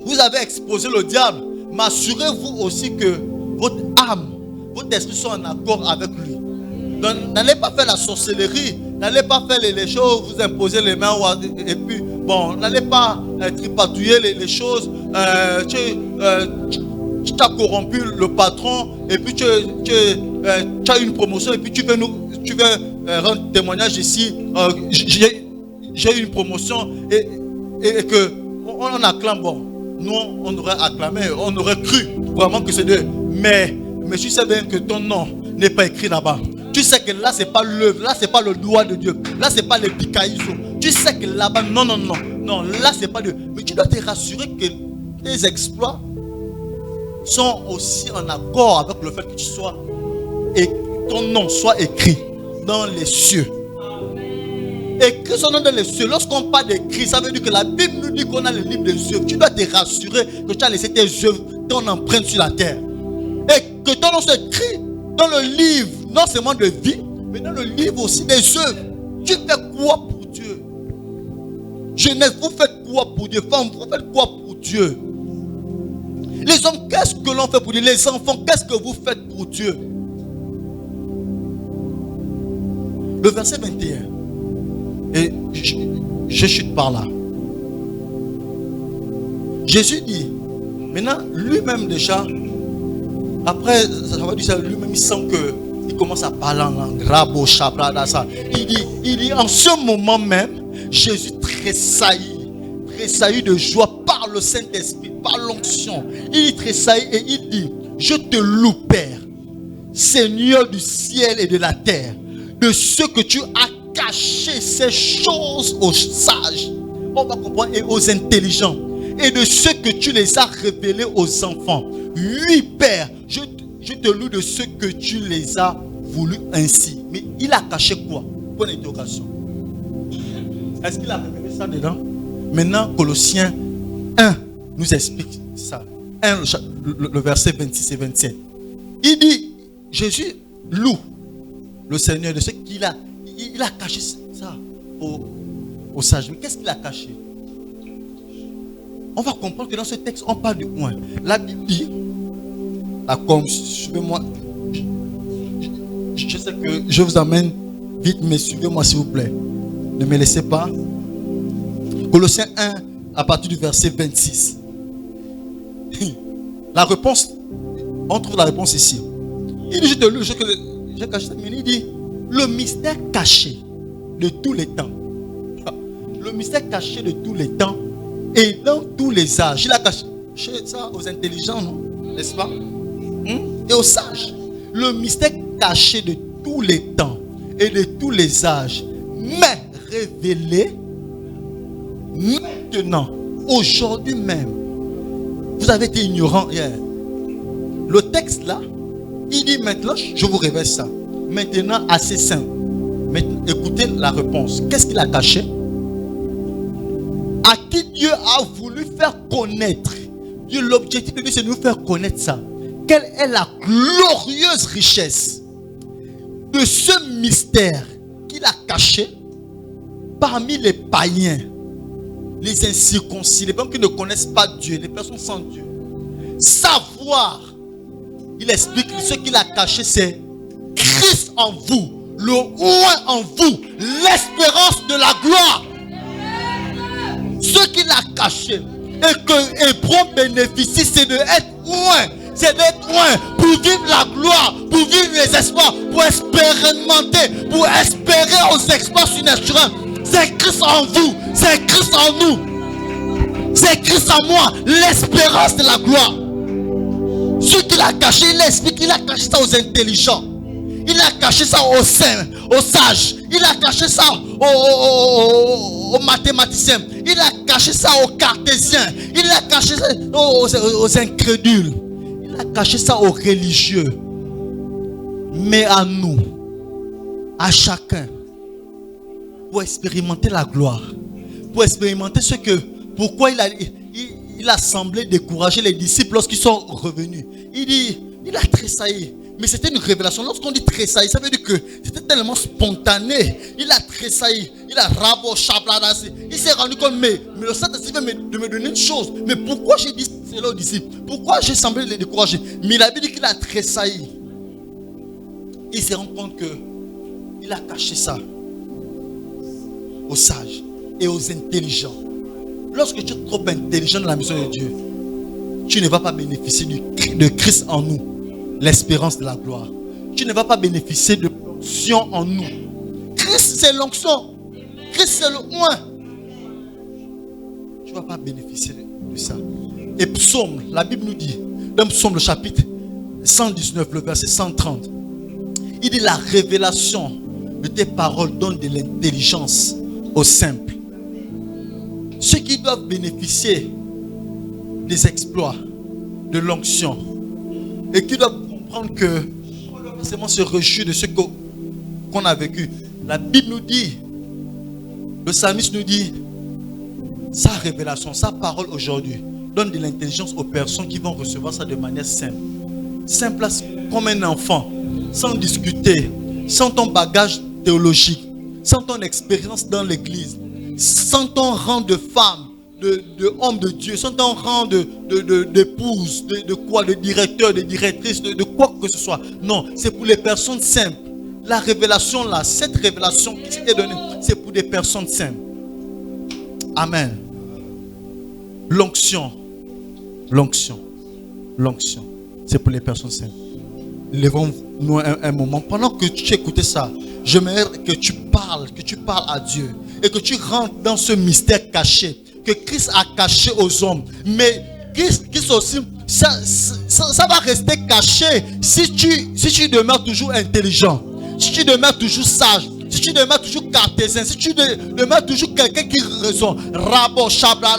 vous avez exposé le diable, m'assurez-vous aussi que votre âme, votre esprit sont en accord avec lui. N'allez pas faire la sorcellerie, n'allez pas faire les choses, vous imposer les mains, et puis, bon, n'allez pas tripatouiller les choses. Tu as corrompu le patron, et puis tu as une promotion, et puis tu veux rendre témoignage ici. J'ai eu une promotion, et que on acclame, bon, nous on aurait acclamé, on aurait cru vraiment que c'est Dieu. Mais tu sais bien que ton nom n'est pas écrit là-bas. Tu sais que là, c'est pas l'œuvre, là, c'est pas le doigt de Dieu, là, c'est pas l'épikaïso. Tu sais que là-bas, non, là, c'est pas Dieu. Mais tu dois te rassurer que tes exploits sont aussi en accord avec le fait que tu sois et ton nom soit écrit dans les cieux. Écrit son nom dans les cieux. Lorsqu'on parle d'écrit, ça veut dire que la Bible nous dit qu'on a le livre des œuvres. Tu dois te rassurer que tu as laissé tes œuvres, ton empreinte sur la terre. Et que ton nom soit écrit dans le livre, non seulement de vie, mais dans le livre aussi des œuvres. Tu fais quoi pour Dieu? Jeunesse, vous faites quoi pour Dieu? Femme, vous faites quoi pour Dieu? Les hommes, qu'est-ce que l'on fait pour Dieu? Les enfants, qu'est-ce que vous faites pour Dieu? Le verset 21. Et je chute par là. Jésus dit, maintenant, lui-même déjà, après, ça va dire ça, lui-même, il sent qu'il commence à parler en langue. Rabo, chabra, ça. Il dit, en ce moment même, Jésus tressaillit de joie par le Saint-Esprit, par l'onction. Il tressaillit et il dit, je te loue, Père, Seigneur du ciel et de la terre, de ce que tu as caché ces choses aux sages, on va comprendre, et aux intelligents, et de ce que tu les as révélés aux enfants. Oui, Père, je te loue de ce que tu les as voulu ainsi. Mais il a caché quoi? Bonne interrogation. Est-ce qu'il a révélé ça dedans? Maintenant, Colossiens 1 nous explique ça. 1, le verset 26 et 27. Il dit, Jésus loue le Seigneur de ce qu'il a. Il a caché ça aux sages. Mais qu'est-ce qu'il a caché? On va comprendre que dans ce texte, on parle du point. La Bible dit, comme suivez-moi. Je sais que je vous amène vite, mais suivez-moi s'il vous plaît. Ne me laissez pas. Colossiens 1, à partir du verset 26. La réponse, on trouve la réponse ici. Il dit, je te loue, j'ai caché ça, mais il dit, le mystère caché de tous les temps. Le mystère caché de tous les temps et dans tous les âges. Il a caché ça aux intelligents, non? N'est-ce pas? Et aux sages. Le mystère caché de tous les temps et de tous les âges, mais révélé maintenant, aujourd'hui même. Vous avez été ignorant hier. Le texte là, il dit maintenant, je vous révèle ça. Maintenant, assez simple. Maintenant, écoutez la réponse. Qu'est-ce qu'il a caché? À qui Dieu a voulu faire connaître. Dieu, l'objectif de Dieu, c'est de nous faire connaître ça. Quelle est la glorieuse richesse de ce mystère qu'il a caché parmi les païens? les incirconcis, les personnes qui ne connaissent pas Dieu, les personnes sans Dieu. Savoir, il explique que ce qu'il a caché, c'est Christ en vous, le oint en vous, l'espérance de la gloire. Ce qu'il a caché et que Hébron bénéficie, c'est d'être oint. C'est d'être loin pour vivre la gloire, pour vivre les espoirs, pour expérimenter, pour espérer aux exploits surnaturels. C'est Christ en vous, c'est Christ en nous, c'est Christ en moi, l'espérance de la gloire. Ce qu'il a caché, il explique, il a caché ça aux intelligents, il a caché ça aux saints, aux sages, il a caché ça aux mathématiciens, il a caché ça aux cartésiens, il a caché ça aux incrédules. Il a caché ça aux religieux. Mais à nous, à chacun, pour expérimenter la gloire, pour expérimenter ce que, pourquoi il a semblé décourager les disciples lorsqu'ils sont revenus. Il dit, il a tressailli. Mais c'était une révélation. Lorsqu'on dit tressailli, ça veut dire que c'était tellement spontané. Il a tressailli. Il a rabochabladassé. Il s'est rendu compte, mais le Saint-Esprit veut me donner une chose. Mais pourquoi j'ai dit cela aux disciples? Pourquoi j'ai semblé les décourager? Mais il a dit qu'il a tressailli. Il s'est rendu compte qu'il a caché ça aux sages et aux intelligents. Lorsque tu es trop intelligent dans la mission de Dieu, tu ne vas pas bénéficier de Christ en nous, l'espérance de la gloire. Tu ne vas pas bénéficier de l'onction en nous. Christ, c'est l'onction. Christ, c'est le oint. Tu ne vas pas bénéficier de ça. Et psaume, la Bible nous dit, dans psaume, le chapitre 119, le verset 130, il dit la révélation de tes paroles donne de l'intelligence aux simples. Ceux qui doivent bénéficier des exploits, de l'onction, et qui doivent comprendre que on doit pas seulement se réjouir de ce qu'on a vécu. La Bible nous dit, le psalmiste nous dit, sa révélation, sa parole aujourd'hui donne de l'intelligence aux personnes qui vont recevoir ça de manière simple. Simple comme un enfant, sans discuter, sans ton bagage théologique, sans ton expérience dans l'église, sans ton rang de femme, de homme de Dieu, sans ton rang d'épouse, de quoi, de directeur, de directrice, de quoi que ce soit. Non, c'est pour les personnes simples. La révélation là, cette révélation qui est donnée, c'est pour des personnes simples. Amen. L'onction, c'est pour les personnes simples. Levons-nous un moment. Pendant que tu écoutais ça, j'aimerais que tu parles à Dieu et que tu rentres dans ce mystère caché que Christ a caché aux hommes. Mais Christ aussi, ça va rester caché si tu demeures toujours intelligent, si tu demeures toujours sage, si tu demeures toujours cartésien, si tu demeures toujours quelqu'un qui raisonne. Rabo, Chabla,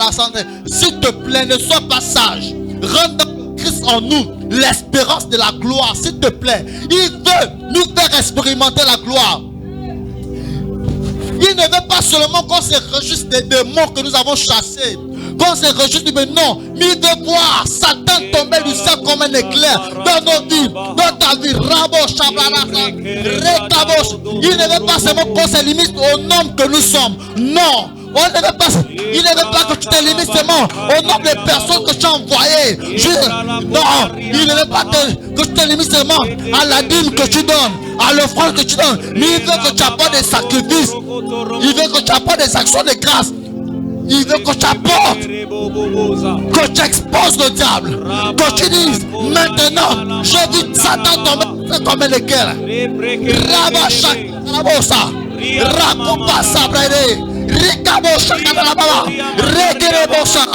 s'il te plaît, ne sois pas sage. Rentre dans Christ en nous, l'espérance de la gloire, s'il te plaît. Il veut nous faire expérimenter la gloire. Il ne veut pas seulement qu'on se réjouisse des démons que nous avons chassés, qu'on se réjouisse, mais non, mais il veut voir Satan tomber du ciel comme un éclair dans nos vies, dans ta vie. Il ne veut pas seulement qu'on se limite au nombre que nous sommes. Non, il ne veut pas que tu te limites seulement au nombre de personnes que tu as envoyées. Non, il ne veut pas que tu te limites seulement à la dîme que tu donnes, à l'offrande que tu donnes. Mais il veut que tu apportes des sacrifices. Il veut que tu apportes des actions de grâce. Il veut que tu apportes, que tu exposes le diable, que tu dises maintenant, je vis Satan tomber comme un éclair. Rabachak, Rabosa, Rakopa Sabrede, Rikabosa, Regerebosa.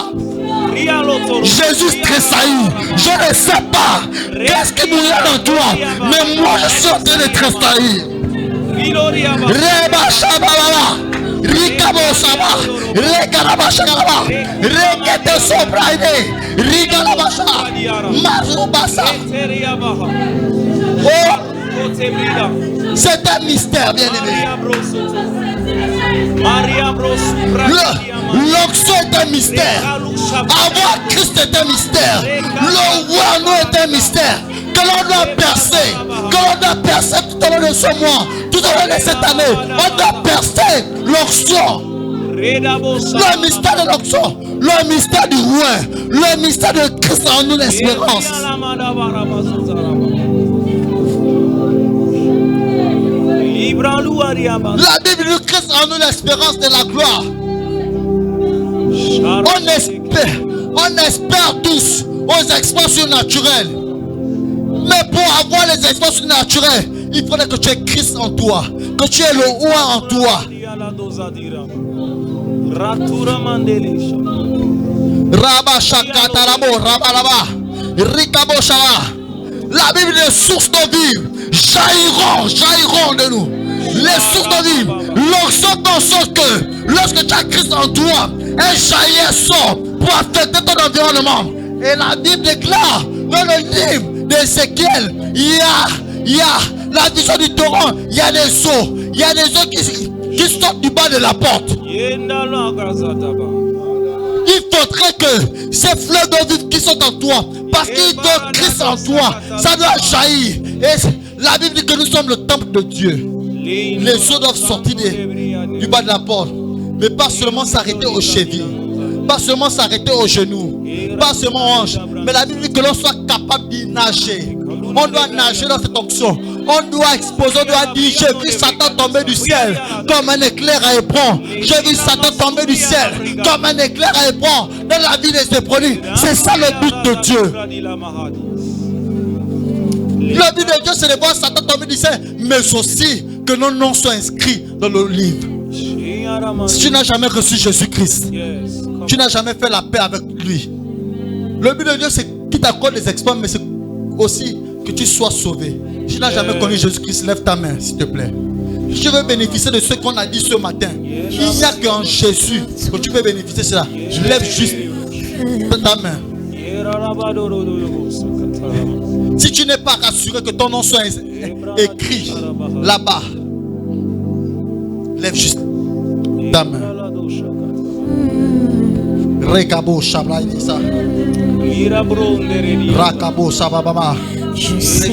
Jésus tressaillit. Je ne sais pas qu'est-ce qui nous est en toi, mais moi je suis en train de tressaillir. Reba Shabala, Rikabosaba, Rekarabashabala, Rekete Sobraide, Rikalabasha, Mazubasa. Oh, c'est un mystère, bien aimé. L'onction est un mystère. Avoir Christ est un mystère. Le roi nous est un mystère. Que l'on doit percer. Que l'on doit percer tout au long de ce mois. Tout au long de cette année. On doit percer l'onction. Le mystère de l'onction, le mystère du roi, le mystère de Christ en nous l'espérance. La Bible dit Christ en nous l'espérance de la gloire. On espère tous aux exploits surnaturels. Mais pour avoir les exploits surnaturels, il faudrait que tu aies Christ en toi, que tu aies le roi en toi. Rabba Shakatarabo, Rabba Rikabo Shaba. La Bible dit les sources d'eau vive jailliront de nous. Les sources d'eau vive, l'onction dans son cœur. Lorsque tu as Christ en toi, un jaillir sort pour affecter ton environnement. Et la Bible déclare dans le livre d'Ézéchiel, il y a la vision du torrent, il y a des eaux, qui sortent du bas de la porte. Il faudrait que ces fleurs d'eau vive qui sont en toi, parce qu'il y a Christ en toi, ça doit jaillir. Et la Bible dit que nous sommes le temple de Dieu. Les eaux doivent sortir du bas de la porte, mais pas seulement s'arrêter aux chevilles, pas seulement s'arrêter aux genoux, pas seulement aux hanches, mais la Bible dit que l'on soit capable d'y nager. On doit nager dans cette onction. On doit exposer, on doit dire: j'ai vu Satan tomber du ciel comme un éclair à Hébron. J'ai vu Satan tomber du ciel comme un éclair à Hébron dans la vie de ces produits. C'est ça le but de Dieu. Le but de Dieu, c'est de voir Satan tomber du ciel, mais aussi que nos noms soient inscrits dans le livre. Si tu n'as jamais reçu Jésus-Christ, tu n'as jamais fait la paix avec lui. Le but de Dieu, c'est qu'il t'accorde les exploits, mais c'est aussi que tu sois sauvé. Si tu n'as jamais connu Jésus-Christ, lève ta main, s'il te plaît. Je veux bénéficier de ce qu'on a dit ce matin. Il n'y a qu'en Jésus que tu peux bénéficier de cela. Lève juste ta main. Si tu n'es pas rassuré que ton nom soit écrit là-bas, lève juste ta main. Rekabo Shabra Idisa. Rakabo Sababama. Je sais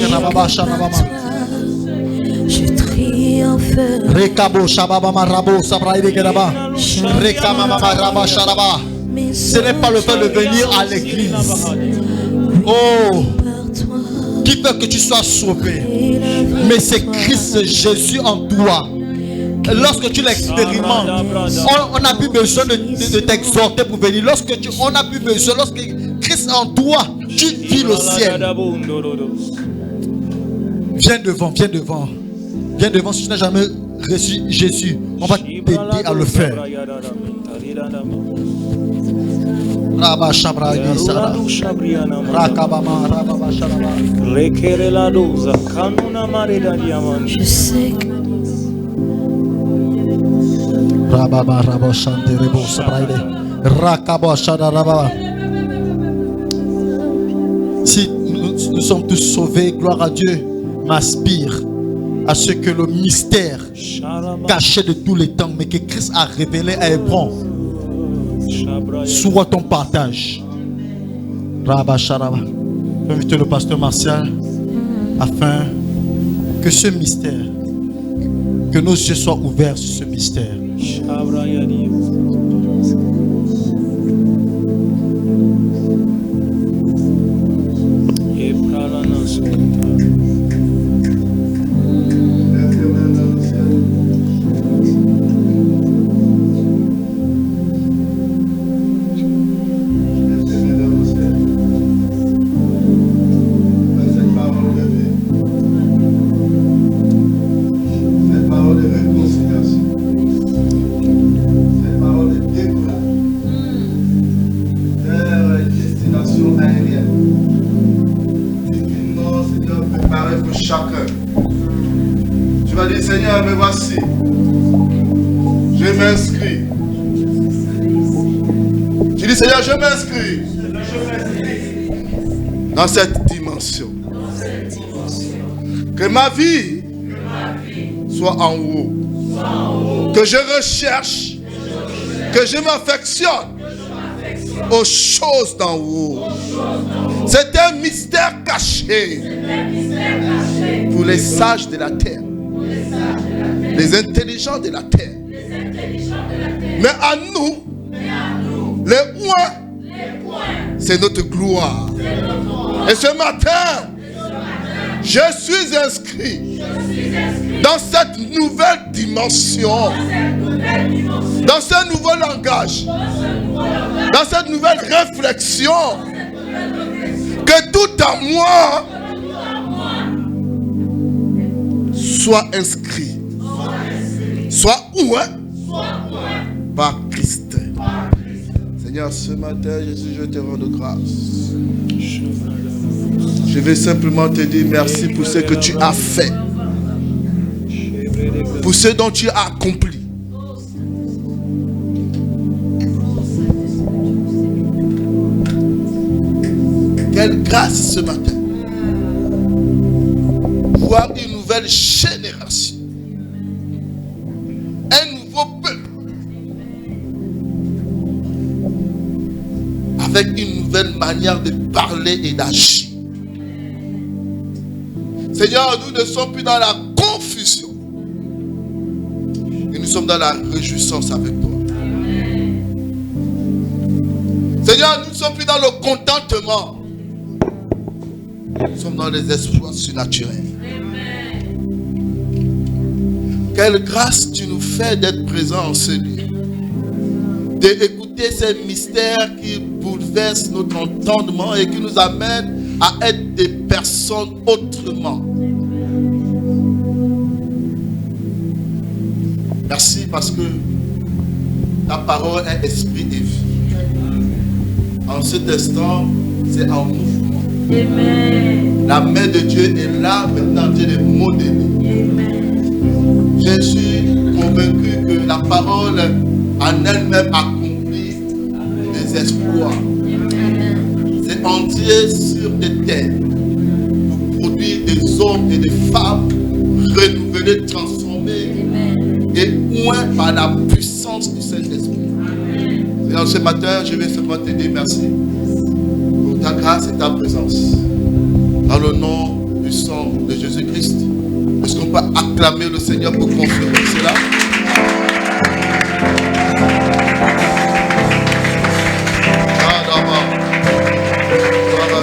je triomphe. Rekabo Shababama Rabo Sabra Idegaba. Rekamama Raba Sharaba. Ce n'est pas le temps de venir à l'église. Oh, qui fait que tu sois sauvé. Mais c'est Christ Jésus en toi. Lorsque tu l'expérimentes, on n'a plus besoin de t'exhorter pour venir. On n'a plus besoin, lorsque Christ en toi, tu vis le ciel. Viens devant, viens devant. Viens devant si tu n'as jamais reçu Jésus. On va t'aider à le faire. Rabba Shabra Isara. Rakabama Rabba Sharaba. Je sais que Rababa Rabba Shanterebo Sabraide. Rakabo Shadaraba. Si nous sommes tous sauvés, gloire à Dieu, m'aspire à ce que le mystère caché de tous les temps, mais que Christ a révélé à Hébron, soit ton partage. Rabba Sharaba. Invitez le pasteur Martial afin que ce mystère, que nos yeux soient ouverts sur ce mystère. Seigneur, je m'inscris dans cette dimension. Que ma vie soit en haut. Que je recherche, que je m'affectionne aux choses d'en haut. C'est un mystère caché pour les sages de la terre, les intelligents de la terre. Mais à nous, les points, c'est notre gloire. Et ce matin, je suis inscrit dans cette nouvelle dimension, dans ce nouveau langage, dans cette nouvelle réflexion, que tout en moi soit inscrit, soit oint par Christ. Seigneur, ce matin, Jésus, je te rends grâce. Je vais simplement te dire merci pour ce que tu as fait, pour ce dont tu as accompli. Quelle grâce ce matin. Voir une nouvelle génération, un nouveau peuple, avec une nouvelle manière de parler et d'agir. Seigneur, nous ne sommes plus dans la confusion, et nous sommes dans la réjouissance avec toi. Seigneur, nous ne sommes plus dans le contentement, nous sommes dans les espoirs surnaturels. Quelle grâce tu nous fais d'être présent en ce lieu, d'écouter ces mystères qui bouleversent notre entendement et qui nous amènent à être des personnes autrement. Merci parce que ta parole est esprit et vie. En cet instant, c'est en mouvement. Amen. La main de Dieu est là maintenant, Dieu est modélé. Amen. Je suis convaincu que la parole en elle-même accomplit des espoirs. C'est entier sur des terres pour produire des hommes et des femmes renouvelés, transformés. Amen. Et oints par la puissance du Saint-Esprit. Et dans ce matin, je vais seulement te dire merci pour ta grâce et ta présence. Dans le nom du sang de Jésus-Christ, est-ce qu'on peut acclamer le Seigneur pour confirmer?